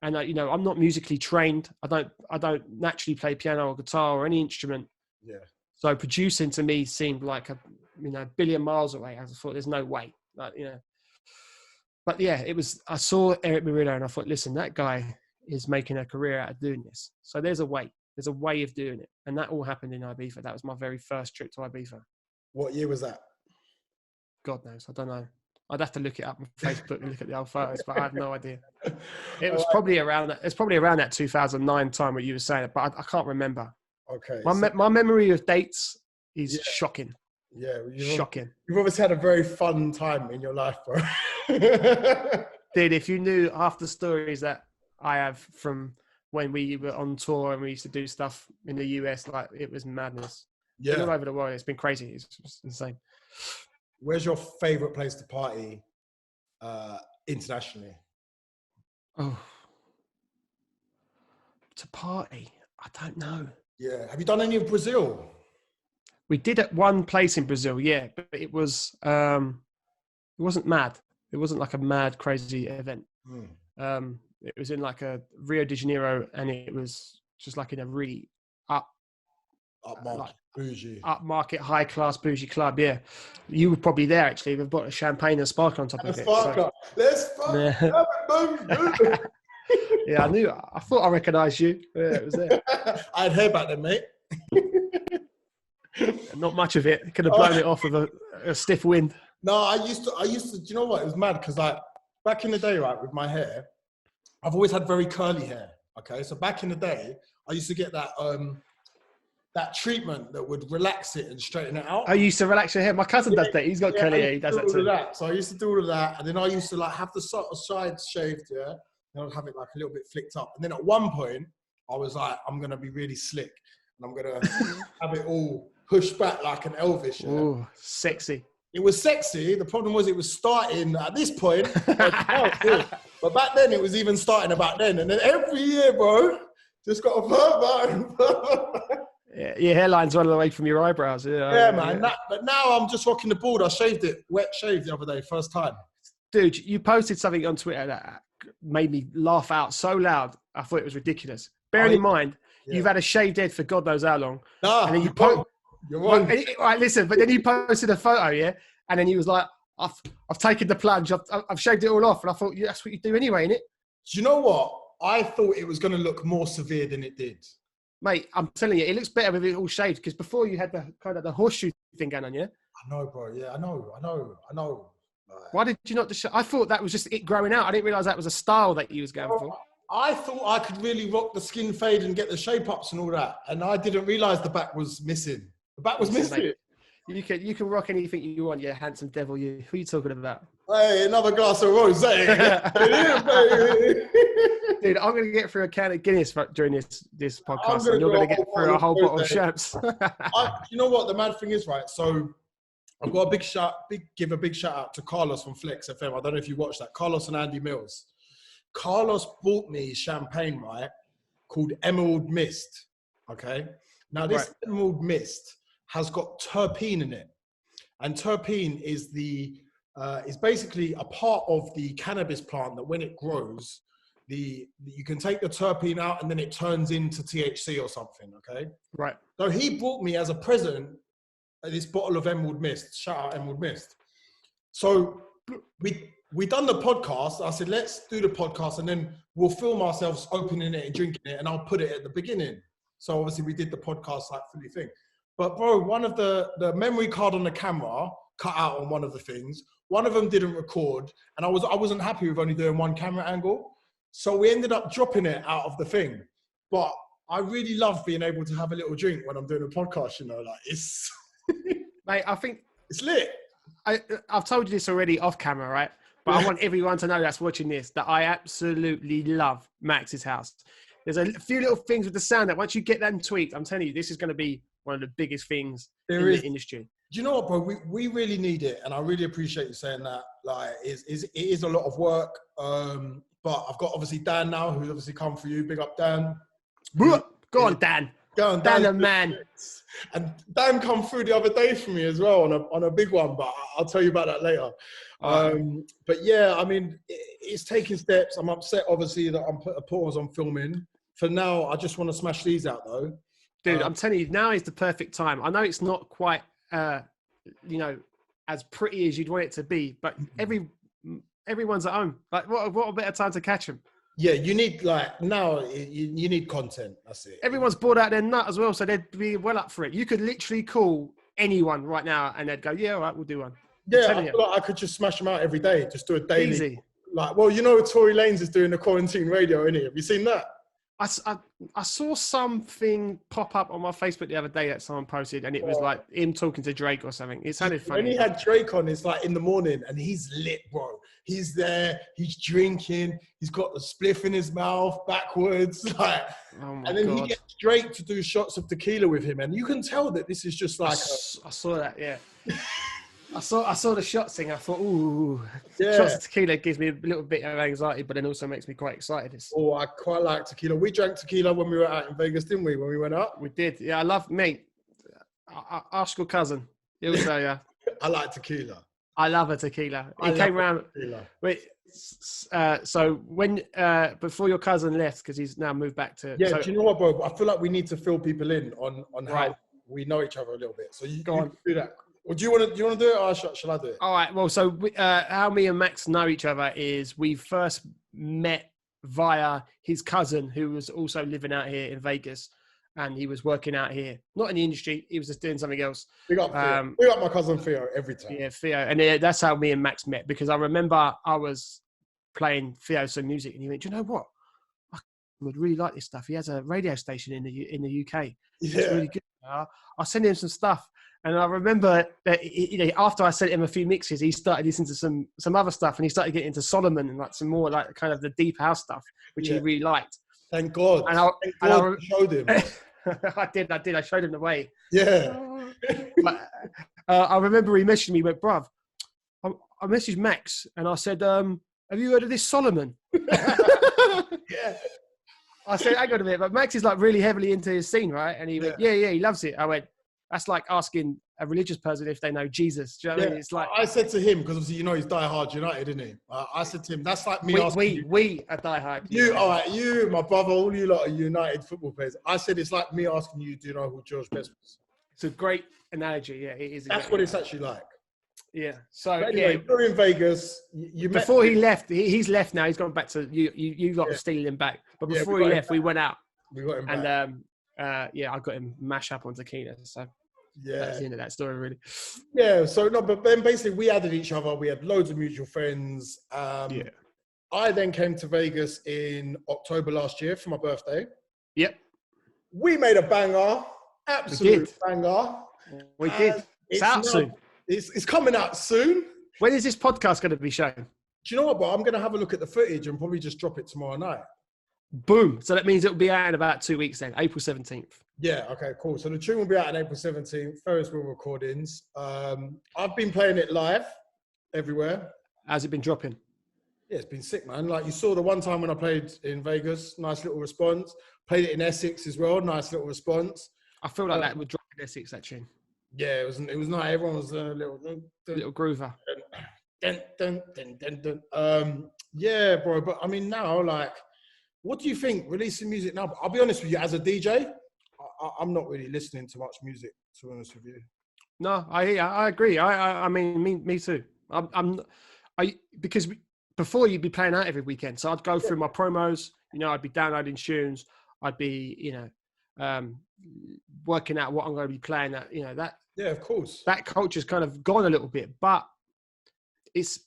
And I'm not musically trained. I don't naturally play piano or guitar or any instrument. Yeah. So producing to me seemed like a billion miles away. I thought there's no way. But yeah, I saw Eric Murillo and I thought, listen, that guy is making a career out of doing this. So there's a way. There's a way of doing it. And that all happened in Ibiza. That was my very first trip to Ibiza. What year was that? God knows. I don't know. I'd have to look it up on Facebook and look at the old photos, but I have no idea. It was probably around that. It's probably around that 2009 time what you were saying, but I can't remember. Okay. My memory of dates is shocking. Yeah. Shocking. You've obviously had a very fun time in your life, bro. Dude, if you knew half the stories that I have from when we were on tour and we used to do stuff in the US, like it was madness. Yeah. All over the world. It's been crazy. It's just insane. Where's your favorite place to party internationally? Oh, to party? I don't know. Yeah. Have you done any of Brazil? We did at one place in Brazil, yeah, but it wasn't mad. It wasn't like a mad, crazy event. It was in like a Rio de Janeiro, and it was just like in a really upmarket, high class, bougie club. Yeah, you were probably there actually. We've got a champagne and sparkler on top of it. Let's fuck. Yeah, I thought I recognised you. Yeah, it was there. I had hair back then, mate. Not much of it. Could have blown it off with a stiff wind. No, I used to. Do you know what? It was mad because like back in the day, right, with my hair, I've always had very curly hair. Okay, so back in the day, I used to get that that treatment that would relax it and straighten it out. I used to relax your hair. My cousin does that. He's got curly hair. He does that too. So I used to do all of that, and then I used to like have the sort of sides shaved, yeah, and I'd have it like a little bit flicked up. And then at one point, I was like, I'm gonna be really slick, and I'm gonna have it all pushed back like an Elvis. Yeah? Oh, sexy. It was sexy. The problem was it was starting at this point. But back then, it was even starting about then. And then every year, bro, just got a further. Yeah, your hairline's running away from your eyebrows. Yeah, man. But now I'm just rocking the bald. I shaved it, wet shaved the other day, first time. Dude, you posted something on Twitter that made me laugh out so loud. I thought it was ridiculous. Bearing in mind, you've had a shaved head for God knows how long. Nah, and then you're wrong. Right, listen, but then you posted a photo, yeah? And then he was like, I've taken the plunge. I've shaved it all off. And I thought, yeah, that's what you do anyway, innit? Do you know what? I thought it was going to look more severe than it did. Mate, I'm telling you, it looks better with it all shaved because before you had the kind of the horseshoe thing going on, yeah? I know, bro. Yeah, I know. Why did you not? I thought that was just it growing out. I didn't realise that was a style that you was going for. I thought I could really rock the skin fade and get the shape ups and all that. And I didn't realise the back was missing. The back was missing. Mate, you can rock anything you want, you handsome devil. You. Who are you talking about? Hey, another glass of rosé. Dude, I'm going to get through a can of Guinness during this podcast, and you're going to get through a whole bottle of Champs. You know what? The mad thing is, right? So I've got give a big shout out to Carlos from Flex FM. I don't know if you watched that. Carlos and Andy Mills. Carlos bought me champagne, right, called Emerald Mist. Okay. Now this Emerald Mist has got terpene in it, and terpene is is basically a part of the cannabis plant that when it grows, you can take the terpene out and then it turns into THC or something. Okay. Right. So he brought me as a present this bottle of Emerald Mist. Shout out Emerald Mist. So we done the podcast. I said, let's do the podcast and then we'll film ourselves opening it and drinking it, and I'll put it at the beginning. So obviously we did the podcast like fully thing. But bro, one of the memory card on the camera cut out on one of the things. One of them didn't record, and I wasn't happy with only doing one camera angle. So we ended up dropping it out of the thing. But I really love being able to have a little drink when I'm doing a podcast, you know, like it's mate, I think it's lit. I've told you this already off camera, right? But I want everyone to know that's watching this that I absolutely love Max's house. There's a few little things with the sound that once you get them tweaked, I'm telling you, this is going to be one of the biggest things in the industry. Do you know what, bro? We really need it, and I really appreciate you saying that. Like, it is a lot of work. But I've got obviously Dan now, who's obviously come for you. Big up, Dan. Go on, Dan. Go on, Dan the man. And Dan come through the other day for me as well on a big one, but I'll tell you about that later. But yeah, I mean, it's taking steps. I'm upset, obviously, that I'm put a pause on filming. For now, I just want to smash these out, though. Dude, I'm telling you, now is the perfect time. I know it's not quite, as pretty as you'd want it to be, but everyone's at home. Like, what a better time to catch them. Yeah, you need, like, now, you need content. That's it. Everyone's bored out their nut as well, so they'd be well up for it. You could literally call anyone right now and they'd go, yeah, all right, we'll do one. Yeah, I feel like I could just smash them out every day. Just do a daily. Easy. Like, well, you know, Tory Lanez is doing the quarantine radio, innit? Have you seen that? I saw something pop up on my Facebook the other day that someone posted, and it was like him talking to Drake or something. It sounded funny. When he had Drake on, it's like in the morning, and he's lit, bro. He's there, he's drinking, he's got the spliff in his mouth backwards, like, and then he gets Drake to do shots of tequila with him, and you can tell that this is just like. I saw that, yeah. I saw the shots thing. I thought, ooh, yeah. Shots of tequila gives me a little bit of anxiety, but then also makes me quite excited. Oh, I quite like tequila. We drank tequila when we were out in Vegas, didn't we? When we went out, we did. Yeah, I love, mate. Ask your cousin. He'll tell you. I like tequila. I love a tequila. He came round. Wait, so when before your cousin left, because he's now moved back to. Yeah, do you know what, bro? I feel like we need to fill people in on how we know each other a little bit. So you go on, do that. Well, do you want to do it, or shall I do it? All right. Well, so how me and Max know each other is we first met via his cousin, who was also living out here in Vegas, and he was working out here, not in the industry. He was just doing something else. Big up my cousin Theo every time. Yeah, Theo, and that's how me and Max met, because I remember I was playing Theo some music, and he went, "Do you know what? I would really like this stuff. He has a radio station in the UK. It's really good. I'll send him some stuff." And I remember that after I sent him a few mixes, he started listening to some other stuff, and he started getting into Solomon and like some more like kind of the deep house stuff, which he really liked. Thank God. And I showed him. I did. I showed him the way. Yeah. But, I remember he messaged me, he went, "Bruv, I messaged Max and I said, have you heard of this Solomon?" Yeah. I said, hang on a minute, but Max is like really heavily into his scene, right? And he went, yeah, he loves it. I went, that's like asking a religious person if they know Jesus. Do you know what I mean? It's like, I said to him, because obviously, you know, he's diehard United, isn't he? I said to him, that's like me asking we are diehard. All right, you, my brother, all you lot are United football players. I said, it's like me asking you, do you know who George Best was? It's a great analogy. Yeah, it is. That's what it's actually like. Yeah. So anyway, you're in Vegas. You before he left, he's left now. He's gone back to you. You got to steal him back. But before he left, we went out. We got him back. And I got him mash up on tequila. So that's the end of that story, really. Yeah. So no, but then basically we added each other. We had loads of mutual friends. I then came to Vegas in October last year for my birthday. Yep. We made a banger. Absolute banger. We did. It's out soon. It's coming out soon. When is this podcast going to be shown? Do you know what, bro? I'm going to have a look at the footage and probably just drop it tomorrow night. Boom. So that means it'll be out in about 2 weeks then, April 17th. Yeah, okay, cool. So the tune will be out on April 17th, Ferris wheel recordings. I've been playing it live everywhere. How's it been dropping? Yeah, it's been sick, man. Like you saw the one time when I played in Vegas, nice little response. Played it in Essex as well, nice little response. I feel like that would drop in Essex, that tune. Yeah, it was nice. Everyone was a little groover. Yeah, bro. But I mean, now, like, what do you think releasing music now? I'll be honest with you, as a DJ, I'm not really listening to much music, to be honest with you. No, I agree. I mean, me too. Because before you'd be playing out every weekend, so I'd go through my promos. You know, I'd be downloading tunes. I'd be, working out what I'm going to be playing. That Yeah, of course. That culture's kind of gone a little bit, but it's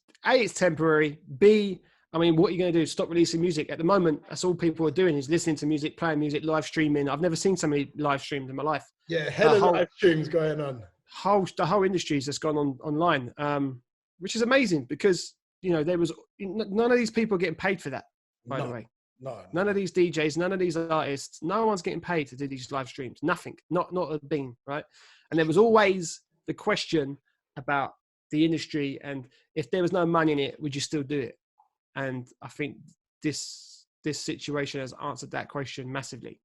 temporary. B, I mean, what are you going to do? Stop releasing music? At the moment, that's all people are doing is listening to music, playing music, live streaming. I've never seen so many live streams in my life. Yeah, hell of live streams going on. The whole industry's just gone online, which is amazing because you know, there was none of these people are getting paid for that, by the way. No. None of these DJs, none of these artists, no one's getting paid to do these live streams. Nothing, not a thing, right? And there was always the question about the industry, and if there was no money in it, would you still do it? And I think this situation has answered that question massively.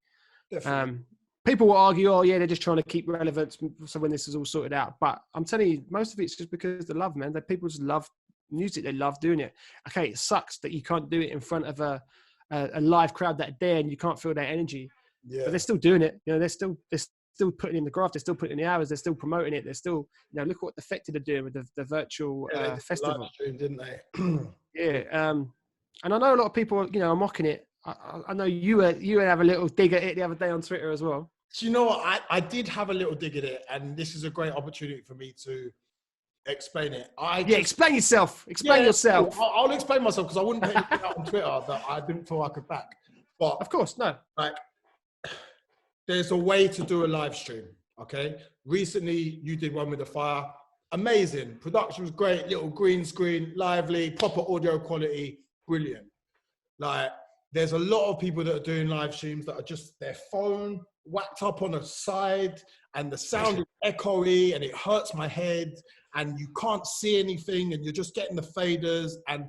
People will argue, oh yeah, they're just trying to keep relevance, so when this is all sorted out. But I'm telling you, most of it's just because they love, man. That people just love music, they love doing it. Okay, it sucks that you can't do it in front of a live crowd that are there and you can't feel that energy. Yeah. But they're still doing it. You know, they're still putting in the graft. They're still putting in the hours. They're still promoting it. They're still, you know, look what Defected are doing with the virtual festival. Live stream, didn't they? Yeah. And I know a lot of people, you know, are mocking it. I know you have a little dig at it the other day on Twitter as well. Do you know what? I did have a little dig at it, and this is a great opportunity for me to explain it. Explain yourself. Explain yourself. I'll explain myself, because I wouldn't put anything out on Twitter that I didn't feel I could back. But of course, no. Like, there's a way to do a live stream. Okay. Recently, you did one with the fire. Amazing. Production was great. Little green screen, lively, proper audio quality, brilliant. Like, there's a lot of people that are doing live streams that are just their phone whacked up on a side, and the sound is echoey, and it hurts my head, and you can't see anything, and you're just getting the faders. And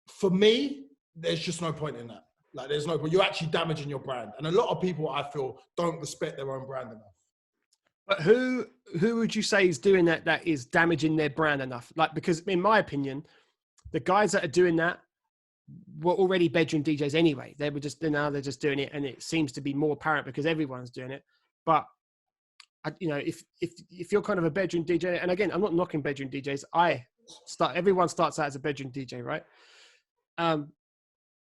for me, there's just no point in that. Like, there's no point. You're actually damaging your brand. And a lot of people, I feel, don't respect their own brand enough. But who would you say is doing that is damaging their brand enough? Like, because in my opinion, the guys that are doing that were already bedroom DJs anyway. They're just doing it, and it seems to be more apparent because everyone's doing it. But you know, if you're kind of a bedroom DJ, and again, I'm not knocking bedroom DJs. Everyone starts out as a bedroom DJ, right?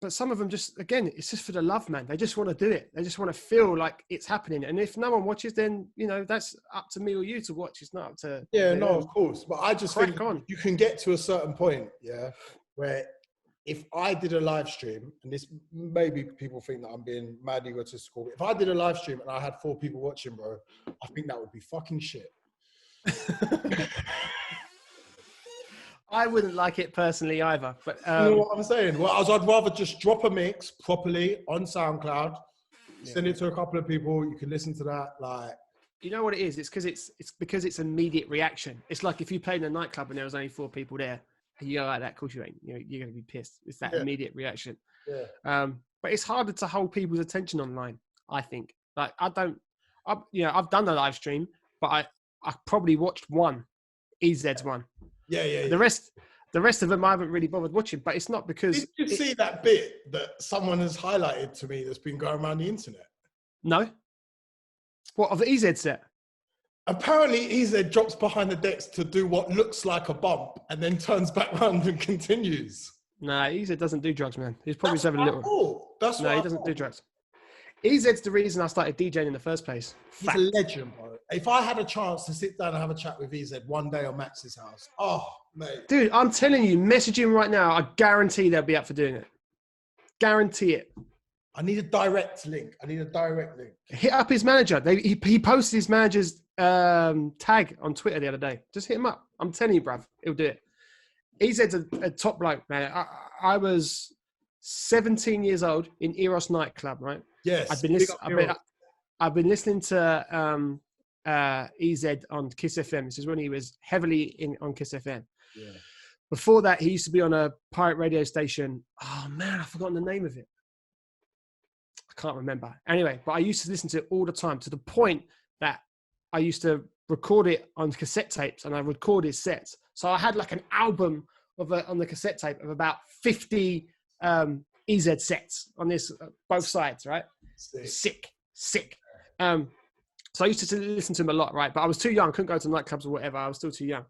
But some of them just, again, it's just for the love, man. They just want to do it. They just want to feel like it's happening. And if no one watches, then, you know, that's up to me or you to watch. It's not up to... Yeah, no, of course. But I just think you can get to a certain point, where if I did a live stream, and this, maybe people think that I'm being mad egotistical, but if I did a live stream and I had 4 people watching, bro, I think that would be fucking shit. I wouldn't like it personally either, but you know what I'm saying? Well, I'd rather just drop a mix properly on SoundCloud, send it to a couple of people. You can listen to that. Like, you know what it is? It's because it's immediate reaction. It's like if you played in a nightclub and there was only 4 people there, and you go like that, of course you ain't. You know, you're going to be pissed. It's that immediate reaction. Yeah. But it's harder to hold people's attention online, I think. Like, I've done the live stream, but I probably watched one, EZ's one. Yeah. The rest of them I haven't really bothered watching, but it's not because... Did you see that bit that someone has highlighted to me that's been going around the internet? No. What, of the EZ set? Apparently EZ drops behind the decks to do what looks like a bump and then turns back around and continues. Nah, EZ doesn't do drugs, man. He's probably just having a little... No, he doesn't do drugs. EZ's the reason I started DJing in the first place. He's a legend, bro. If I had a chance to sit down and have a chat with EZ one day on Max's house, oh, mate. Dude, I'm telling you, message him right now. I guarantee they'll be up for doing it. Guarantee it. I need a direct link. Hit up his manager. He posted his manager's tag on Twitter the other day. Just hit him up. I'm telling you, bruv, he'll do it. EZ's a top bloke, man. I was 17 years old in Eros nightclub, right? Yes. I've been listening to EZ on Kiss FM. This is when he was heavily on Kiss FM. Yeah. Before that, he used to be on a pirate radio station. Oh man, I've forgotten the name of it. I can't remember. Anyway, but I used to listen to it all the time, to the point that I used to record it on cassette tapes, and I record his sets. So I had like an album on the cassette tape of about 50 EZ sets on this, both sides, right? Sick. So I used to listen to him a lot, right? But I was too young, couldn't go to nightclubs or whatever. I was still too young.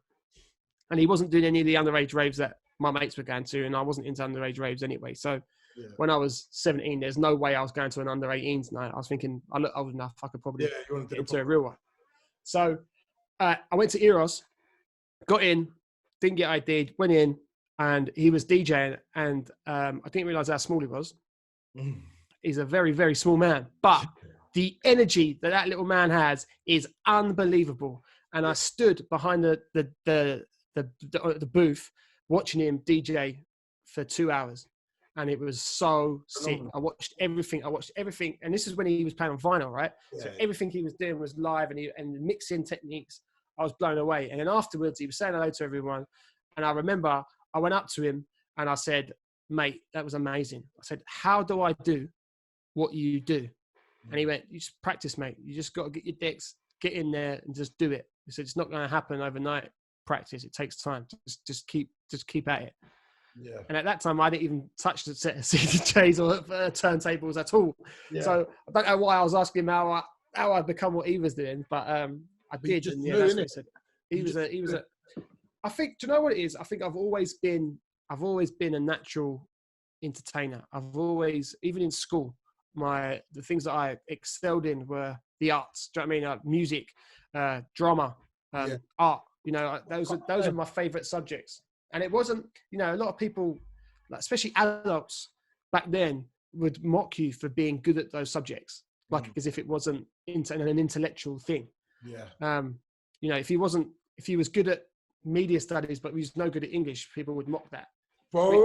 And he wasn't doing any of the underage raves that my mates were going to, and I wasn't into underage raves anyway. So when I was 17, there's no way I was going to an under 18s night. I was thinking, I look old enough, I could probably get into a real one. So I went to Eros, got in, didn't get ID'd, went in, and he was DJing, and I didn't realise how small he was. He's a very, very small man, but the energy that little man has is unbelievable. And I stood behind the booth watching him DJ for 2 hours. And it was so sick. I watched everything. And this is when he was playing on vinyl, right? Yeah, so everything he was doing was live, and the mixing techniques, I was blown away. And then afterwards, he was saying hello to everyone. And I remember I went up to him and I said, mate, that was amazing. I said, how do I do what you do? And he went, you just practice, mate. You just got to get your decks, get in there and just do it. He said, it's not going to happen overnight. Practice. It takes time. Just keep at it. Yeah. And at that time, I didn't even touch the set of CDJs or turntables at all. Yeah. So I don't know why I was asking him how I'd become what he was doing, but I did. And yeah, that's what he said. He was a. I think. Do you know what it is? I think I've always been a natural entertainer. I've always, even in school, the things that I excelled in were the arts. Do you know what I mean? Music, drama, art. You know, those are my favorite subjects. And it wasn't, you know, a lot of people, like especially adults back then, would mock you for being good at those subjects, like as if it wasn't an intellectual thing. Yeah. You know, if he was good at media studies, but he was no good at English, people would mock that. Bro,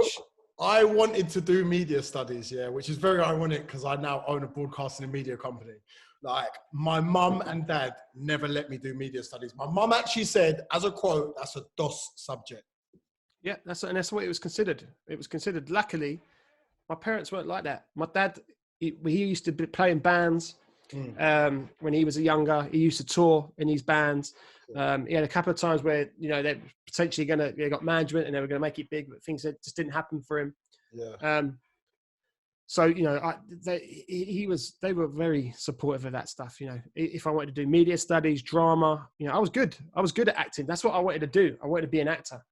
I wanted to do media studies, which is very ironic because I now own a broadcasting and media company. Like, my mum and dad never let me do media studies. My mum actually said, as a quote, that's a DOS subject. Yeah, that's what it was considered. It was considered. Luckily, my parents weren't like that. My dad, he used to play in bands. When he was younger, he used to tour in these bands. He had a couple of times where, you know, they're potentially they got management and they were going to make it big, but things that just didn't happen for him. Yeah. So, you know, they were very supportive of that stuff. You know, if I wanted to do media studies, drama, you know, I was good at acting. That's what I wanted to do. I wanted to be an actor.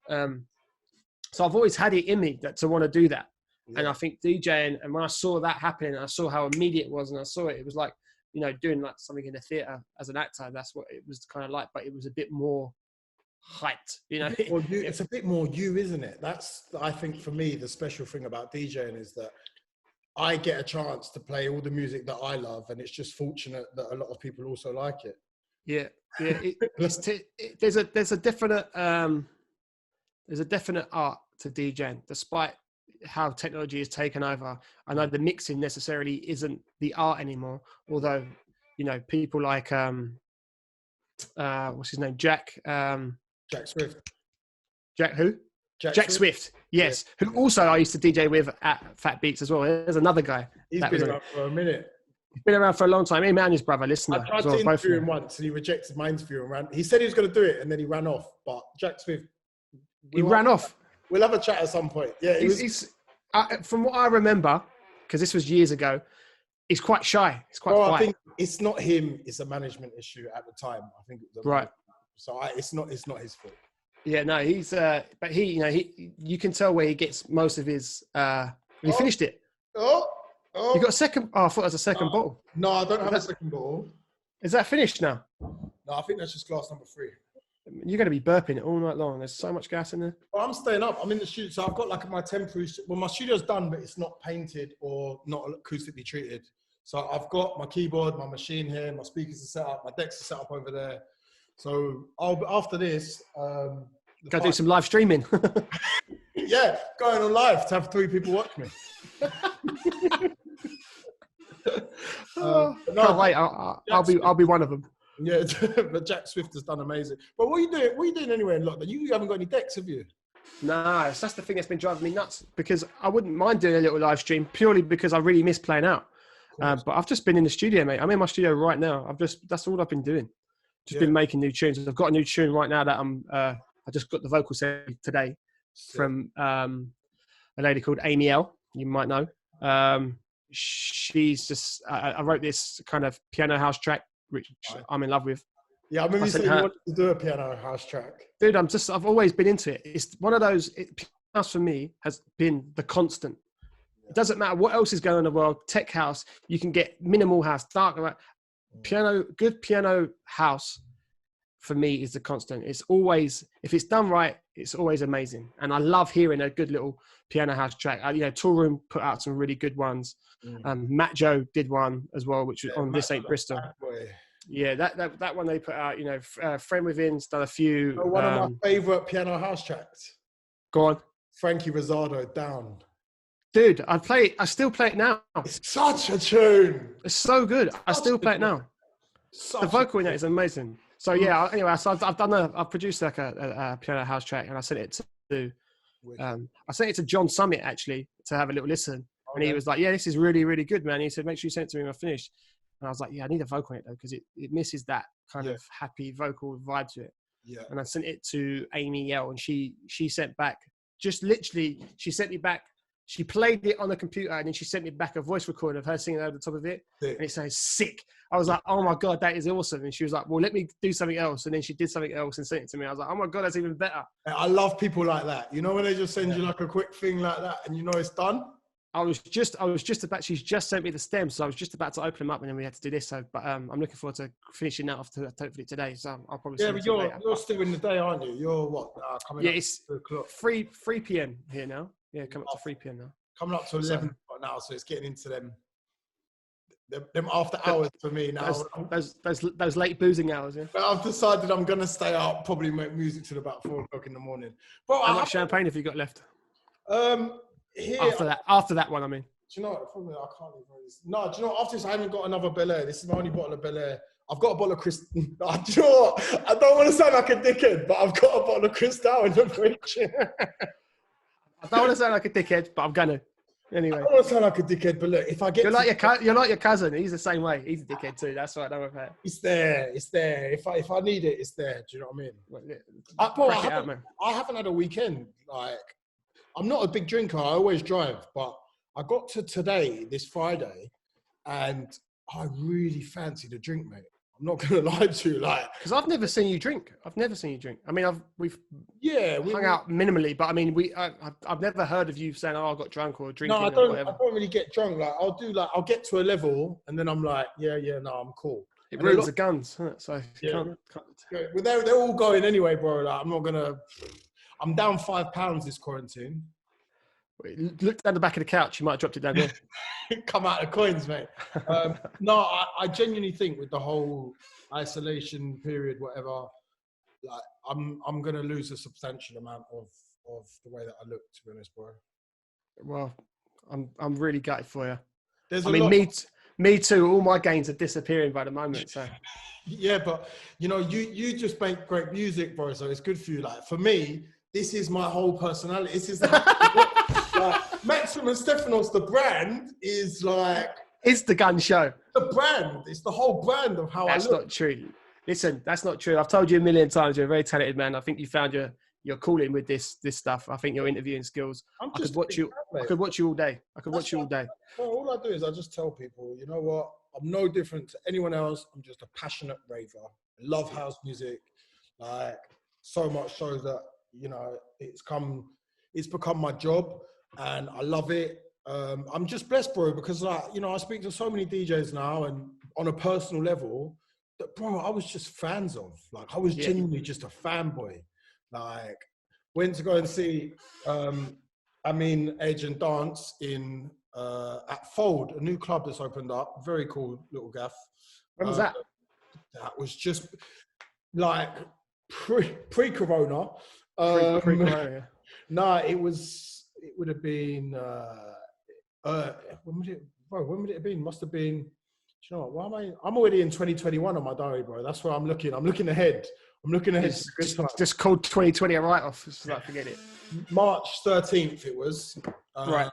So I've always had it in me to want to do that. Yeah. And I think DJing, and when I saw that happen, and I saw how immediate it was, and I saw it was like, you know, doing like something in the theater as an actor. That's what it was kind of like, but it was a bit more hyped, you know. It's a bit more you, isn't it? That's, I think, for me, the special thing about DJing is that I get a chance to play all the music that I love, and it's just fortunate that a lot of people also like it. Yeah, there's a definite art to DJing, despite how technology has taken over. I know the mixing necessarily isn't the art anymore, although, you know, people like what's his name, Jack Swift. Jack who? Jack Swift. Yes, who also I used to DJ with at Fat Beats as well. There's another guy. He's been around for a minute. He's been around for a long time. Him and his brother, listener. I tried to interview him once, and he rejected my interview and ran. He said he was going to do it, and then he ran off. But Jack Swift, he ran off. We'll have a chat at some point. Yeah, he's from what I remember, because this was years ago, he's quite shy. He's quite quiet. I think it's not him. It's a management issue at the time. I think it was right. So it's not his fault. Yeah, no, he's but he, you know, you can tell where he gets most of his. He finished it. Oh, you got a second. Oh, I thought it was a second bottle. No, I don't have a second bottle. Is that finished now? No, I think that's just glass number 3. You're going to be burping it all night long. There's so much gas in there. Well, I'm staying up. I'm in the studio. So I've got like my temporary... Well, my studio's done, but it's not painted or not acoustically treated. So I've got my keyboard, my machine here, my speakers are set up, my decks are set up over there. So after this... Go do some live streaming. Yeah, going on live to have 3 people watch me. Can't wait. I'll be one of them. Yeah, but Jack Swift has done amazing. But what are you doing? What are you doing anyway in lockdown? You haven't got any decks, have you? No, that's the thing that's been driving me nuts, because I wouldn't mind doing a little live stream purely because I really miss playing out. But I've just been in the studio, mate. I'm in my studio right now. That's all I've been doing. Just been making new tunes. I've got a new tune right now that I just got the vocal set today from a lady called Amy L. You might know. She's just, I wrote this kind of piano house track, which I'm in love with. Yeah, I remember you saying you wanted to do a piano house track. Dude, I've always been into it. It's one of those, piano house for me has been the constant. It doesn't matter what else is going on in the world. Tech house, you can get minimal house, dark, good piano house for me is the constant. It's always, if it's done right, it's always amazing. And I love hearing a good little piano house track. Tool Room put out some really good ones. Matt Joe did one as well, which was on This Ain't Bristol. Yeah, that one they put out, Friend Within's done a few. One of my favourite piano house tracks. Go on. Frankie Rosado, Down. Dude, I still play it now. It's such a tune. It's so good. I still play it now. The vocal in that is amazing. So yeah, anyway, so I've produced like a piano house track, and I sent it to John Summit actually to have a little listen. And he was like, yeah, this is really, really good, man. He said, make sure you send it to me when I finish. And I was like, yeah, I need a vocal in it though, because it misses that kind of happy vocal vibe to it. Yeah. And I sent it to Amy L, and she sent back, just literally, she sent me back. She played it on the computer, and then she sent me back a voice recording of her singing over the top of it. Yeah. And it sounds sick. I was like, oh my God, that is awesome. And she was like, well, let me do something else. And then she did something else and sent it to me. I was like, oh my God, that's even better. I love people like that. You know, when they just send you like a quick thing like that and you know it's done? I was just about, she's just sent me the stems. So I was just about to open them up, and then we had to do this. So, but I'm looking forward to finishing that off hopefully today. So I'll probably but you're still in the day, aren't you? You're what? Coming up it's 3 p.m. here now. Yeah, coming up to 3 p.m. now. Coming up to 11 now, so it's getting into them after hours for me now. Those late boozing hours, yeah. But I've decided I'm gonna stay up, probably make music till about 4 o'clock in the morning. But how much champagne have you got left? Here, after that one, I mean. Do you know what? Probably I can't even. No, do you know what? After this, I haven't got another Bel Air. This is my only bottle of Bel Air. I've got a bottle of Cristal. Do you know what? I don't want to sound like a dickhead, but I've got a bottle of Cristal in the fridge. I don't want to sound like a dickhead, but I'm gonna. Anyway. I don't want to sound like a dickhead, but look, if I get... You're like your cousin. He's the same way. He's a dickhead too. That's what I know about. It's there. It's there. If I need it, it's there. Do you know what I mean? I haven't had a weekend. Like, I'm not a big drinker. I always drive. But I got to today, this Friday, and I really fancied a drink, mate. I'm not gonna lie to you, like, because I've never seen you drink. I mean, we've hung out minimally, but I mean, I've never heard of you saying, "Oh, I got drunk" or drinking. No, I or whatever. I don't really get drunk. Like, I'll get to a level, and then I'm like, yeah, no, I'm cool. It ruins the guns, isn't it? So can't. Well, they're all going anyway, bro. Like, I'm down 5 pounds this quarantine. Look down the back of the couch. You might have dropped it down there. Come out of coins, mate. No, I genuinely think with the whole isolation period, whatever, like I'm gonna lose a substantial amount of the way that I look, to be honest, bro. Well, I'm really gutted for you. Me too. All my gains are disappearing by the moment. So yeah, but you know, you just make great music, bro. So it's good for you. Like, for me, this is my whole personality. This is like, Maxim and Stefanos, the brand is like... It's the gun show. The brand. It's the whole brand of how I look. That's not true. Listen, that's not true. I've told you a million times, you're a very talented man. I think you found your calling with this stuff. I think your interviewing skills. I could watch you all day. Well, all I do is I just tell people, you know what? I'm no different to anyone else. I'm just a passionate raver. I love house music. Like, so much so that, you know, it's become my job. And I love it. I'm just blessed, bro, because, like, you know, I speak to so many DJs now, and on a personal level, that, bro, I was just fans of. Like, I was genuinely just a fanboy. Like, went to go and see Edge and Dance at Fold, a new club that's opened up. Very cool little gaff. When was that? That was just like pre-corona. Pre-corona, yeah. No, it would have been, when would it have been? Must have been, do you know what? I'm already in 2021 on my diary, bro. That's where I'm looking. I'm looking ahead. Just called 2020 a write-off. Just like, forget it. March 13th it was. Right.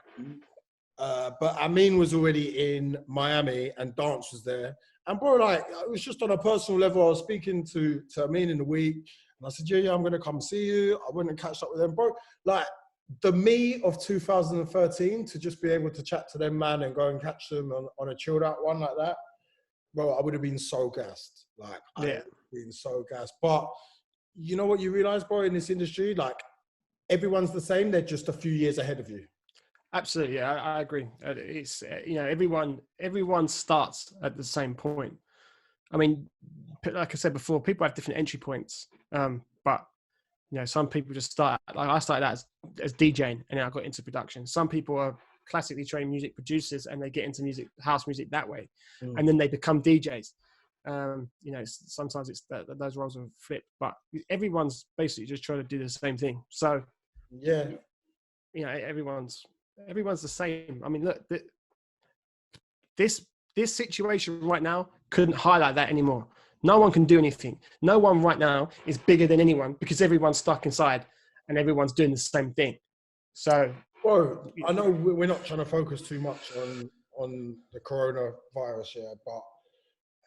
But Amin was already in Miami and Dance was there. And bro, like, it was just on a personal level. I was speaking to Amin in the week, and I said, yeah, I'm going to come see you. I went and catch up with them, bro. Like, the me of 2013, to just be able to chat to them, man, and go and catch them on a chilled out one like that, bro, I would have been so gassed. Like, I would have been so gassed. But you know what you realize, bro, in this industry, like, everyone's the same. They're just a few years ahead of you. Absolutely, yeah, I agree. It's, you know, everyone starts at the same point. I mean, like I said before, people have different entry points, but you know, some people just start. Like, I started out as DJing, and then I got into production. Some people are classically trained music producers, and they get into house music that way, and then they become DJs. You know, sometimes it's those roles are flipped, but everyone's basically just trying to do the same thing. So Yeah. You know, everyone's the same. I mean, look, this situation right now couldn't highlight that anymore. No one can do anything. No one right now is bigger than anyone because everyone's stuck inside and everyone's doing the same thing. So, well, I know we're not trying to focus too much on the coronavirus here, but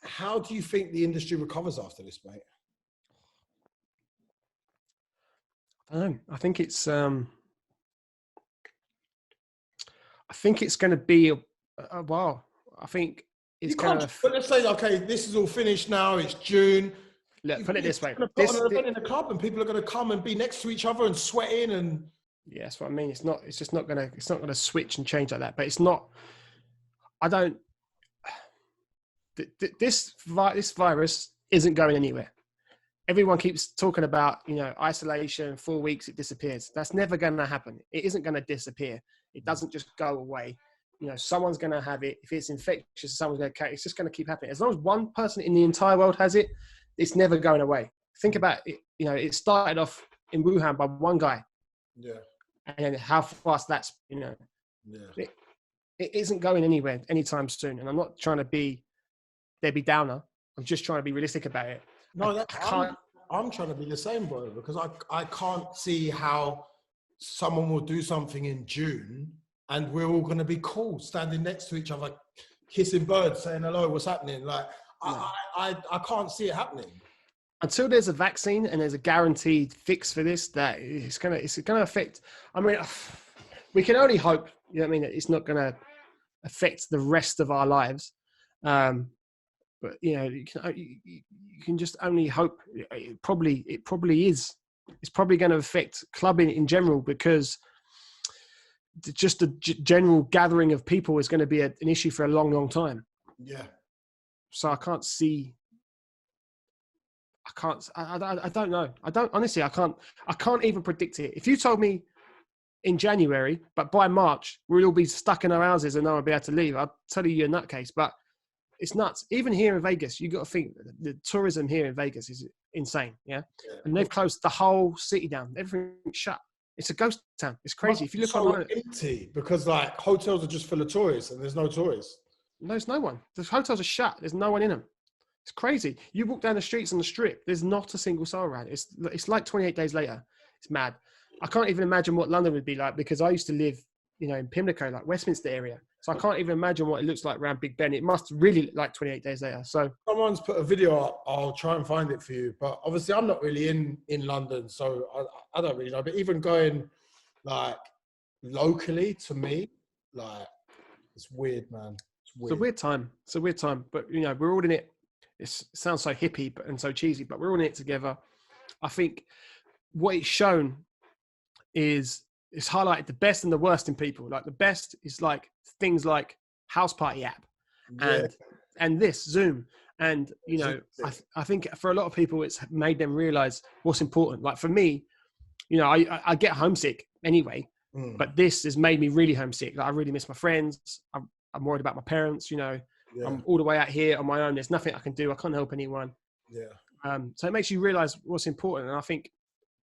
how do you think the industry recovers after this, mate? I don't know. I think it's going to be a while. I think it's going to. But let's say, okay, this is all finished now. It's June. Look, put it this way: put on an event in the club, and people are going to come and be next to each other and sweating and. Yeah, that's what I mean. It's not. It's just not gonna. It's not gonna switch and change like that. But it's not. I don't. This virus isn't going anywhere. Everyone keeps talking about, you know, isolation, 4 weeks, it disappears. That's never going to happen. It isn't going to disappear. It doesn't just go away. You know, someone's going to have it. If it's infectious, someone's going to catch it. It's just going to keep happening. As long as one person in the entire world has it, it's never going away. Think about it. You know, it started off in Wuhan by one guy. Yeah. And then how fast that's, you know, yeah. It isn't going anywhere anytime soon. And I'm not trying to be Debbie Downer. I'm just trying to be realistic about it. No, I'm trying to be the same, bro, because I can't see how someone will do something in June and we're all going to be cool, standing next to each other, kissing birds, saying hello, what's happening? Like, no. I can't see it happening. Until there's a vaccine and there's a guaranteed fix for this, that it's gonna affect. I mean, we can only hope. You know what I mean? It's not gonna affect the rest of our lives. But you know, you can just only hope. It probably is. It's probably going to affect clubbing in general because just the general gathering of people is going to be an issue for a long, long time. Yeah. So I can't see. I don't know. Honestly, I can't even predict it. If you told me in January, but by March we'll all be stuck in our houses and no one will be able to leave, I'd tell you you're a nutcase. But it's nuts. Even here in Vegas, you got to think the tourism here in Vegas is insane. Yeah. And they've closed the whole city down. Everything's shut. It's a ghost town. It's crazy. If you look online, empty because like hotels are just full of tourists and there's no tourists. There's no one. The hotels are shut. There's no one in them. It's crazy. You walk down the streets on the strip. There's not a single soul around. It's like 28 days later. It's mad. I can't even imagine what London would be like because I used to live, you know, in Pimlico, like Westminster area. So I can't even imagine what it looks like around Big Ben. It must really look like 28 days later. So someone's put a video up. I'll try and find it for you. But obviously I'm not really in London, so I don't really know. But even going like locally to me, like it's weird, man. It's weird. It's a weird time. But you know, we're all in it. It sounds so hippie and so cheesy, but we're all in it together. I think what it's shown is it's highlighted the best and the worst in people. Like the best is like things like house party app and this Zoom. And, you know, I think for a lot of people, it's made them realize what's important. Like for me, you know, I get homesick anyway, but this has made me really homesick. Like I really miss my friends. I'm worried about my parents, you know, I'm all the way out here on my own. There's nothing I can do. I can't help anyone. Yeah. So it makes you realize what's important. And I think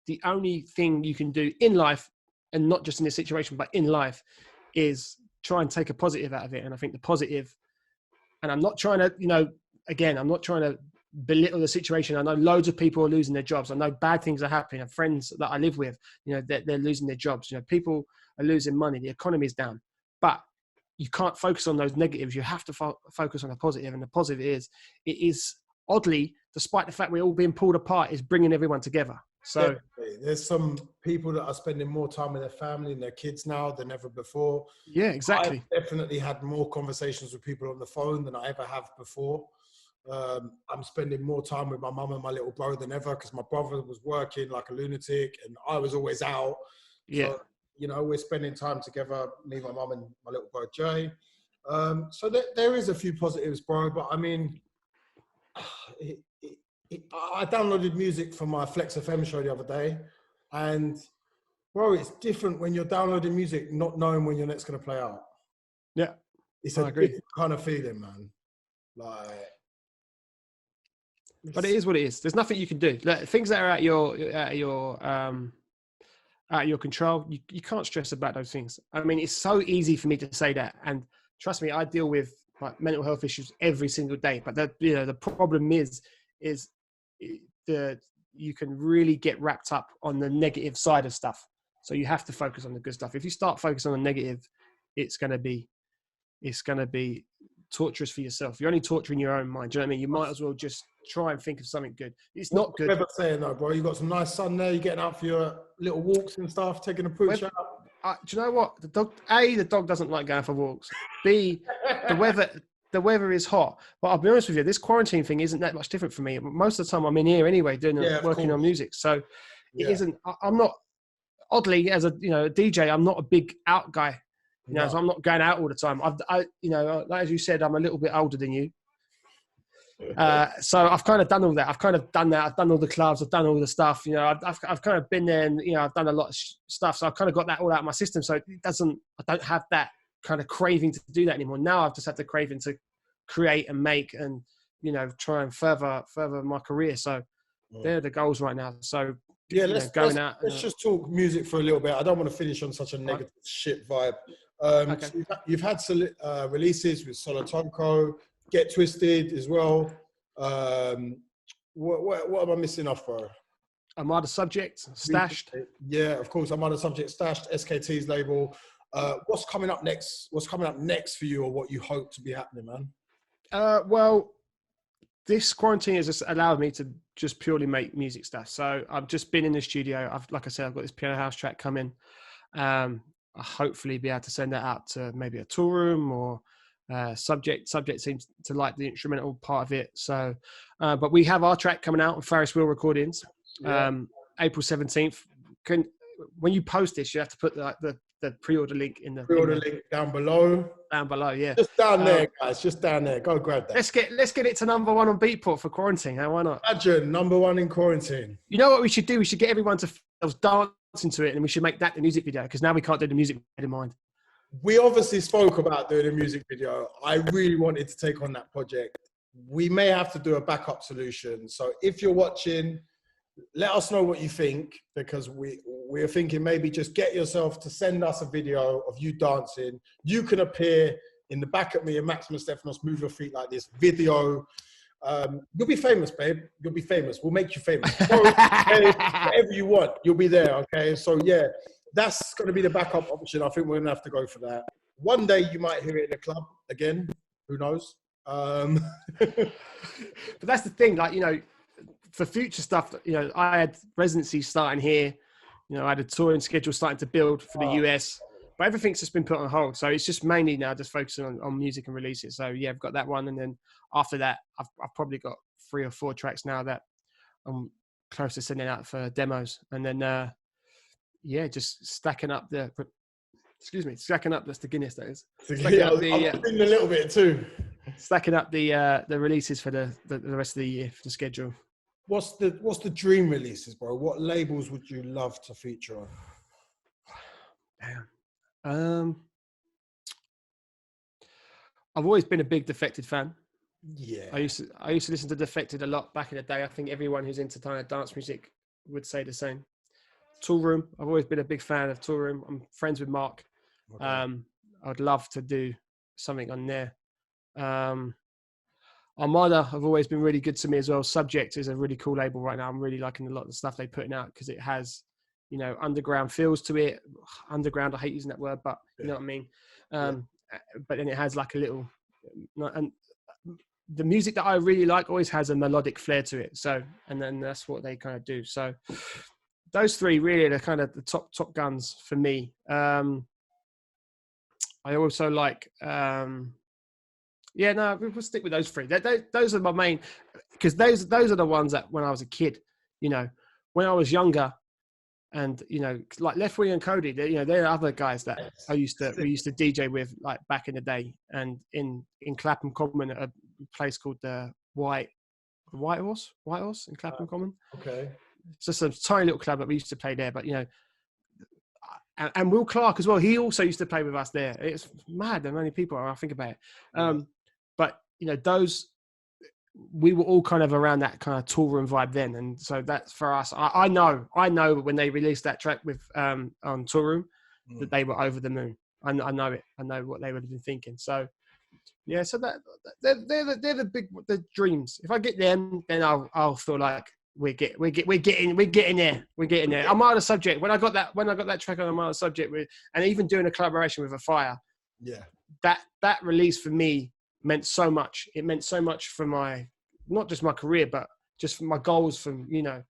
the only thing you can do in life, and not just in this situation, but in life, is try and take a positive out of it. And I think the positive, and I'm not trying to, you know, again, I'm not trying to belittle the situation. I know loads of people are losing their jobs. I know bad things are happening. I have friends that I live with, you know, they're losing their jobs. You know, people are losing money. The economy is down. But you can't focus on those negatives. You have to focus on the positive. And the positive is, it is oddly, despite the fact we're all being pulled apart, is bringing everyone together. So definitely. There's some people that are spending more time with their family and their kids now than ever before. Yeah, exactly. I've definitely had more conversations with people on the phone than I ever have before. I'm spending more time with my mum and my little brother than ever because my brother was working like a lunatic and I was always out. Yeah. So, you know, we're spending time together, me, my mum and my little brother Jay. So there is a few positives, bro. But I mean, I downloaded music from my Flex FM show the other day, and bro, it's different when you're downloading music, not knowing when your next going to play out. Yeah, it's a different kind of feeling, man. Like, but it is what it is. There's nothing you can do. Like, things that are at your out of your control. You can't stress about those things. I mean, it's so easy for me to say that, and trust me, I deal with like mental health issues every single day. But the problem is you can really get wrapped up on the negative side of stuff. So you have to focus on the good stuff. If you start focusing on the negative, it's going to be torturous for yourself. You're only torturing your own mind. Do you know what I mean? You might as well just try and think of something good. It's not good. Never saying though, bro. You got some nice sun there. You're getting out for your little walks and stuff, taking a pooch out. Do you know what? The dog doesn't like going for walks. B, the weather is hot. But I'll be honest with you, this quarantine thing isn't that much different for me. Most of the time I'm in here anyway, working on music. So it isn't. I'm not, oddly, as a DJ, I'm not a big out guy. So I'm not going out all the time. As you said, I'm a little bit older than you. So I've kind of done all that. I've done all the clubs. I've done all the stuff. I've kind of been there, and I've done a lot of stuff. So I've kind of got that all out of my system. So I don't have that kind of craving to do that anymore. Now I've just had the craving to create and make and try and further my career. So they're the goals right now. So let's just talk music for a little bit. I don't want to finish on such a negative shit vibe. Okay. So you've had releases with Solotonko, Get Twisted as well. What am I missing off, bro? Armada Subject, Stashed. Yeah, of course. Armada Subject, Stashed, SKT's label. What's coming up next? What's coming up next for you, or what you hope to be happening, man? Well, this quarantine has just allowed me to just purely make music stuff. So I've just been in the studio. Like I said, I've got this piano house track coming. I'll hopefully be able to send that out to maybe a tour room or Subject. Subject seems to like the instrumental part of it. So, but we have our track coming out on Ferris Wheel Recordings, April 17th. When you post this, you have to put the pre-order link in the link down below. Down below, yeah. Just down there, guys. Just down there. Go grab that. Let's get it to number 1 on Beatport for quarantine. Why not? Imagine number 1 in quarantine. You know what we should do? We should get everyone to dancing to it, and we should make that the music video, because now we can't do the music in mind. We obviously spoke about doing a music video. I really wanted to take on that project. We may have to do a backup solution. So if you're watching, let us know what you think, because we're thinking maybe just get yourself to send us a video of you dancing. You can appear in the Bacatme and Maximum Stefanos Move Your Feet Like This video. You'll be famous, babe. You'll be famous. We'll make you famous. Whatever you want, you'll be there, okay? So yeah, that's going to be the backup option. I think we're going to have to go for that. One day you might hear it in a club again. Who knows? But that's the thing, for future stuff, I had residencies starting here. I had a touring schedule starting to build for the US, but everything's just been put on hold. So it's just mainly now just focusing on music and releases. So yeah, I've got that one. And then after that, I've probably got 3 or 4 tracks now that I'm close to sending out for demos. And then, just stacking up that's the Guinness, that is. I'm thinking a little bit too. Stacking up the releases for the rest of the year for the schedule. What's the dream releases, bro? What labels would you love to feature on? Damn. I've always been a big Defected fan. Yeah. I used to listen to Defected a lot back in the day. I think everyone who's into kind of dance music would say the same. Tool Room. I've always been a big fan of Tool Room. I'm friends with Mark. Okay. I'd love to do something on there. Armada have always been really good to me as well. Subject is a really cool label right now. I'm really liking a lot of the stuff they're putting out, because it has, underground feels to it. Underground, I hate using that word, but you know what I mean? But then it has like a little, and the music that I really like always has a melodic flair to it. So, and then that's what they kind of do. So those 3 really are kind of the top guns for me. I also like, we'll stick with those 3. Those are my main, because those are the ones that when I was a kid, when I was younger, and like Left Wing and Cody, they're other guys that we used to DJ with, like back in the day, and in Clapham Common at a place called the White Horse in Clapham Common. Okay. It's just a tiny little club that we used to play there, but and Will Clark as well. He also used to play with us there. It's mad how many people I think about it. But those, we were all kind of around that kind of tool room vibe then. And so that's for us. I know when they released that track with on Tour Room that they were over the moon. I know it. I know what they would have been thinking. So yeah, so that they're the dreams. If I get them, then I'll feel like we're getting there. I'm out of subject. When I got that track on, I'm out of subject with, and even doing a collaboration with A Fire. Yeah. That release for me meant so much. It meant so much for my, not just my career, but just for my goals from, the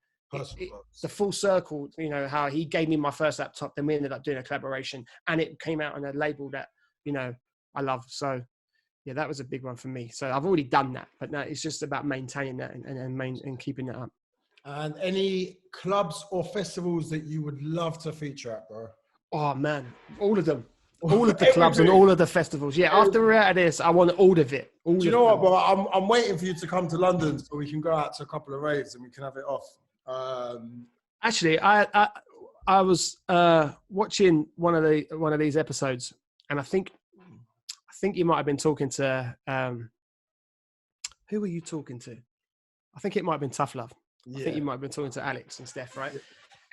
full circle, how he gave me my first laptop, then we ended up doing a collaboration and it came out on a label that, I love. So yeah, that was a big one for me. So I've already done that, but now it's just about maintaining that and keeping that up. And any clubs or festivals that you would love to feature at, bro? Oh man, all of them. All of the clubs and all of the festivals. Yeah, after we're out of this, I want all of it. Do you know what, bro? I'm waiting for you to come to London so we can go out to a couple of raves and we can have it off. Actually, I was watching one of these episodes, and I think you might have been talking to who were you talking to? I think it might have been Tough Love. I think you might have been talking to Alex and Steph, right? Yeah.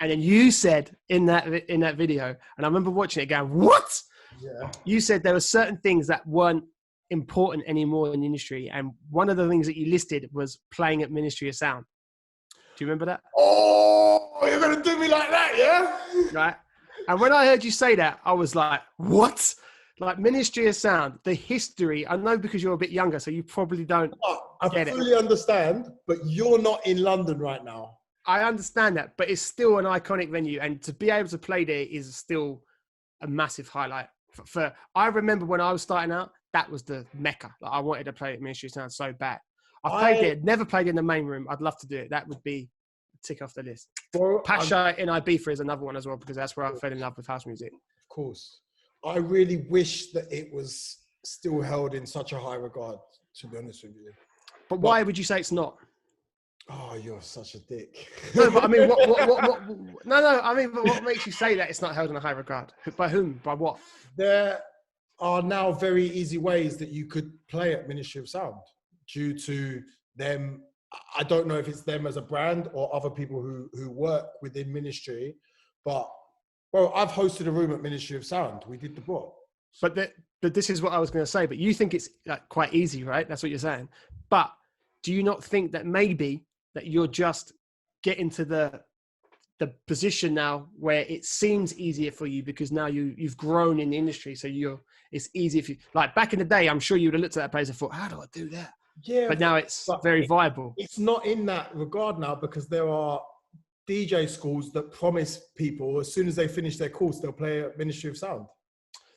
And then you said in that video, and I remember watching it going, what? Yeah. You said there were certain things that weren't important anymore in the industry. And one of the things that you listed was playing at Ministry of Sound. Do you remember that? Oh, you're going to do me like that, yeah? Right. And when I heard you say that, I was like, what? Like Ministry of Sound, the history, I know because you're a bit younger, so you probably don't get it. I fully understand, but you're not in London right now. I understand that, but it's still an iconic venue. And to be able to play there is still a massive highlight. I remember when I was starting out, that was the mecca. Like, I wanted to play at Ministry of Sound so bad. I played there, never played in the main room. I'd love to do it. That would be a tick off the list. Well, Pasha in Ibiza is another one as well, because that's where I fell in love with house music. Of course. I really wish that it was still held in such a high regard, to be honest with you. But why would you say it's not? Oh, you're such a dick. No, but I mean, what makes you say that it's not held in a high regard? By whom? By what? There are now very easy ways that you could play at Ministry of Sound due to them. I don't know if it's them as a brand or other people who work within Ministry, but well, I've hosted a room at Ministry of Sound. We did the book. But this is what I was going to say. But you think it's quite easy, right? That's what you're saying. But do you not think that maybe that you're just getting to the position now where it seems easier for you because now you've grown in the industry, so it's easy if you, like back in the day, I'm sure you would have looked at that place and thought, how do I do that? Yeah, but now it's very viable. It's not in that regard now because there are DJ schools that promise people as soon as they finish their course, they'll play at Ministry of Sound.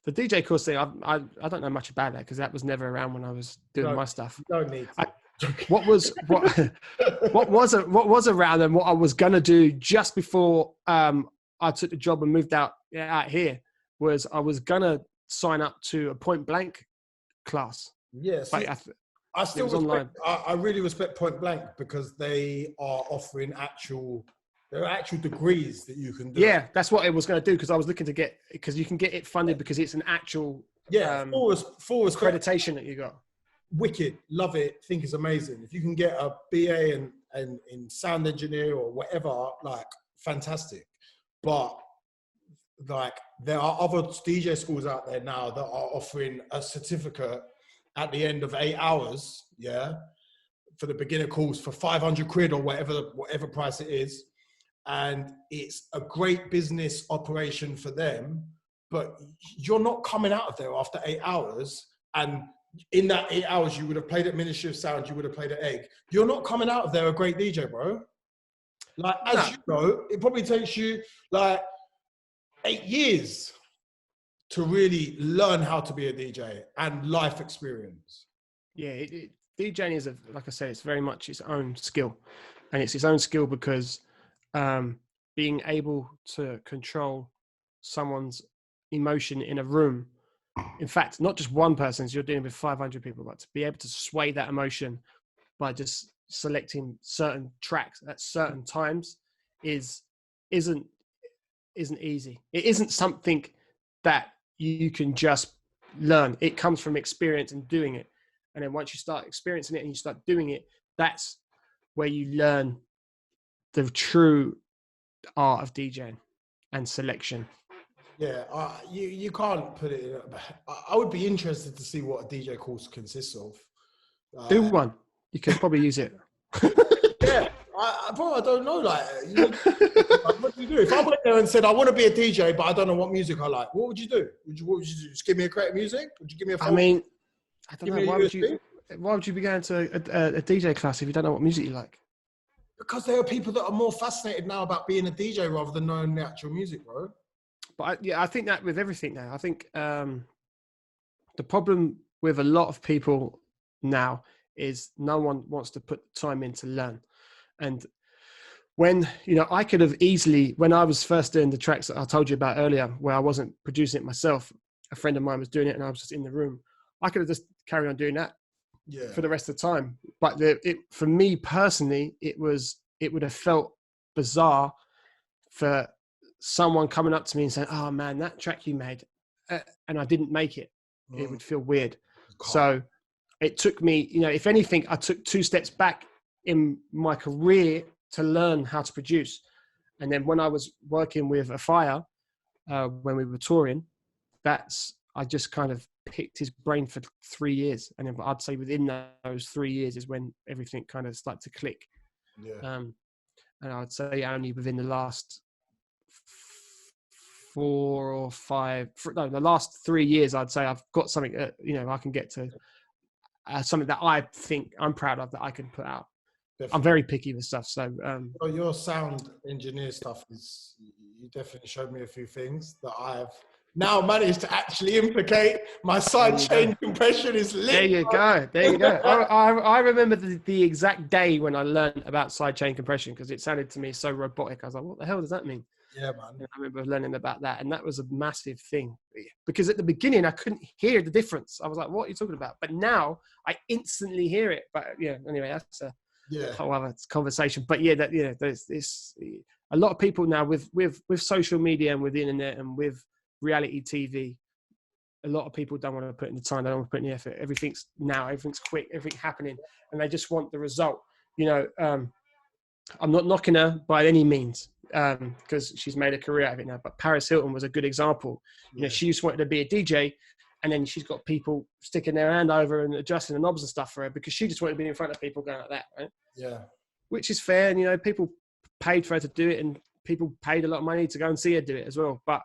The DJ course thing, I don't know much about that because that was never around when I was doing my stuff. No need. What was around and what I was gonna do just before I took the job and moved out here was I was gonna sign up to a Point Blank class. Yes, yeah, I really respect Point Blank because they are offering there are actual degrees that you can do. Yeah, that's what I was going to do because I was looking to get, because you can get it funded because it's an actual full accreditation that you got. Wicked, love it, think it's amazing. If you can get a BA in sound engineer or whatever, like fantastic. But like there are other DJ schools out there now that are offering a certificate at the end of 8 hours, for the beginner course for 500 quid or whatever price it is. And it's a great business operation for them, but you're not coming out of there after 8 hours. And in that 8 hours, you would have played at Ministry of Sound, you would have played at Egg. You're not coming out of there a great DJ, bro. Like, as you know, it probably takes you like 8 years to really learn how to be a DJ and life experience. Yeah, DJing is, like I said, it's very much its own skill. And it's its own skill because being able to control someone's emotion in a room, in fact, not just one person's, you're dealing with 500 people, but to be able to sway that emotion by just selecting certain tracks at certain times isn't easy. It isn't something that you can just learn. It comes from experience and doing it. And then once you start experiencing it and you start doing it, that's where you learn the true art of DJing and selection. Yeah, you can't put it in. I would be interested to see what a DJ course consists of. Do one. You could probably use it. Yeah, bro, I don't know. Like, what do you do? If I went there and said, I want to be a DJ, but I don't know what music I like, what would you do? What would you do? Just give me a creative music? Would you give me a phone? I mean, I don't know. Why would you be going to a DJ class if you don't know what music you like? Because there are people that are more fascinated now about being a DJ rather than knowing the actual music, bro. But I think that with everything now, I think the problem with a lot of people now is no one wants to put the time in to learn. And when, I could have easily, when I was first doing the tracks that I told you about earlier, where I wasn't producing it myself, a friend of mine was doing it and I was just in the room. I could have just carried on doing that for the rest of the time. But for me personally, it would have felt bizarre for someone coming up to me and saying, "Oh man, that track you made," and I didn't make it. It would feel weird. So it took me, if anything, I took 2 steps back in my career to learn how to produce. And then when I was working with a Fire, when we were touring, I just kind of picked his brain for 3 years. And then I'd say within those 3 years is when everything kind of started to click. Yeah. And I'd say only within the last the last 3 years, I'd say I've got something that, I can get to something that I think I'm proud of that I can put out. Definitely. I'm very picky with stuff. So your sound engineer stuff you definitely showed me a few things that I've now managed to actually implicate. My sidechain compression is lit. There you go. I remember the exact day when I learned about sidechain compression because it sounded to me so robotic. I was like, what the hell does that mean? Yeah, man. And I remember learning about that, and that was a massive thing because at the beginning I couldn't hear the difference. I was like, "What are you talking about?" But now I instantly hear it. But anyway, that's a whole other conversation. But there's this a lot of people now with social media and with the internet and with reality TV. A lot of people don't want to put in the time. They don't want to put in the effort. Everything's quick. Everything's happening, and they just want the result. I'm not knocking her by any means because she's made a career out of it now. But Paris Hilton was a good example. She just wanted to be a DJ, and then she's got people sticking their hand over and adjusting the knobs and stuff for her because she just wanted to be in front of people going like that, right? Yeah. Which is fair, and people paid for her to do it, and people paid a lot of money to go and see her do it as well. But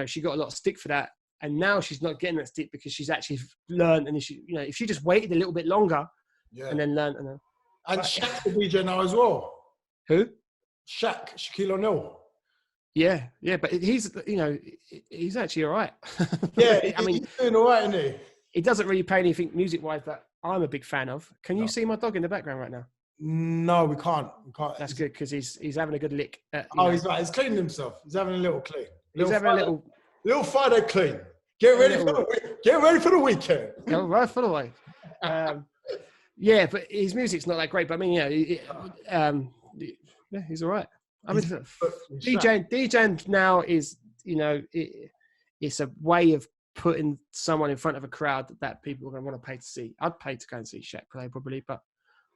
she got a lot of stick for that, and now she's not getting that stick because she's actually learned. And if she just waited a little bit longer, and then learned, and Shaq's the DJ now as well. Who? Shaquille O'Neal. Yeah, but he's actually all right. Yeah, he's doing all right, isn't he? He doesn't really play anything music-wise that I'm a big fan of. Can you see my dog in the background right now? No, we can't. That's good because he's having a good lick. He's right. He's cleaning himself. He's having a little clean. He's having a little Friday clean. Get ready for the weekend. Go right for the way. Yeah, but his music's not that great. But I mean, he's all right. I mean, DJing now is, it's a way of putting someone in front of a crowd that people are going to want to pay to see. I'd pay to go and see Shaq play probably, but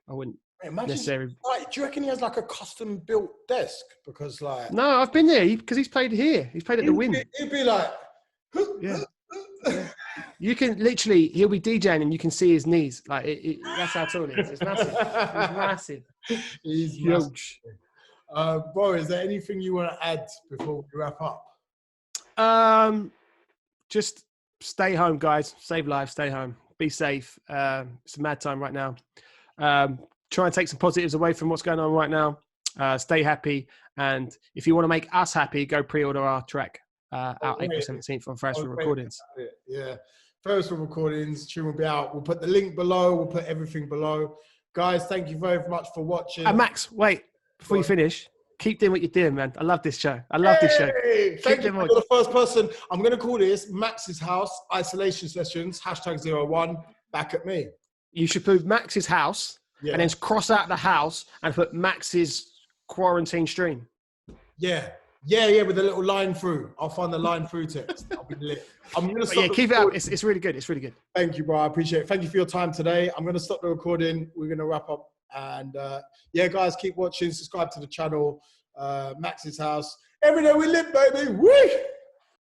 I wouldn't necessarily. Do you reckon he has like a custom built desk? Because no, I've been there because he's played here. He's played at the Win. He'd be like, yeah. You can literally, he'll be DJing and you can see his knees. Like that's how tall it is. It's massive. He's huge. Bro, is there anything you want to add before we wrap up? Just stay home, guys. Save lives. Stay home. Be safe. It's a mad time right now. Try and take some positives away from what's going on right now. Stay happy. And if you want to make us happy, go pre-order our track out April 17th on First Room Recordings. Yeah. First Room Recordings. Tune will be out. We'll put the link below. We'll put everything below. Guys, thank you very much for watching. Max, wait. Before you finish, keep doing what you're doing, man. I love this show. This show. Thank you for the first person. I'm going to call this Max's House Isolation Sessions, #01, Bacatme. You should put Max's House and then cross out the house and put Max's Quarantine Stream. Yeah, with a little line through. I'll find the line through text. I'll be lit. I'm going to stop. Keep it up. It's really good. It's really good. Thank you, bro. I appreciate it. Thank you for your time today. I'm going to stop the recording. We're going to wrap up And yeah, guys, keep watching. Subscribe to the channel. Max's house. Every day we live, baby. Woo!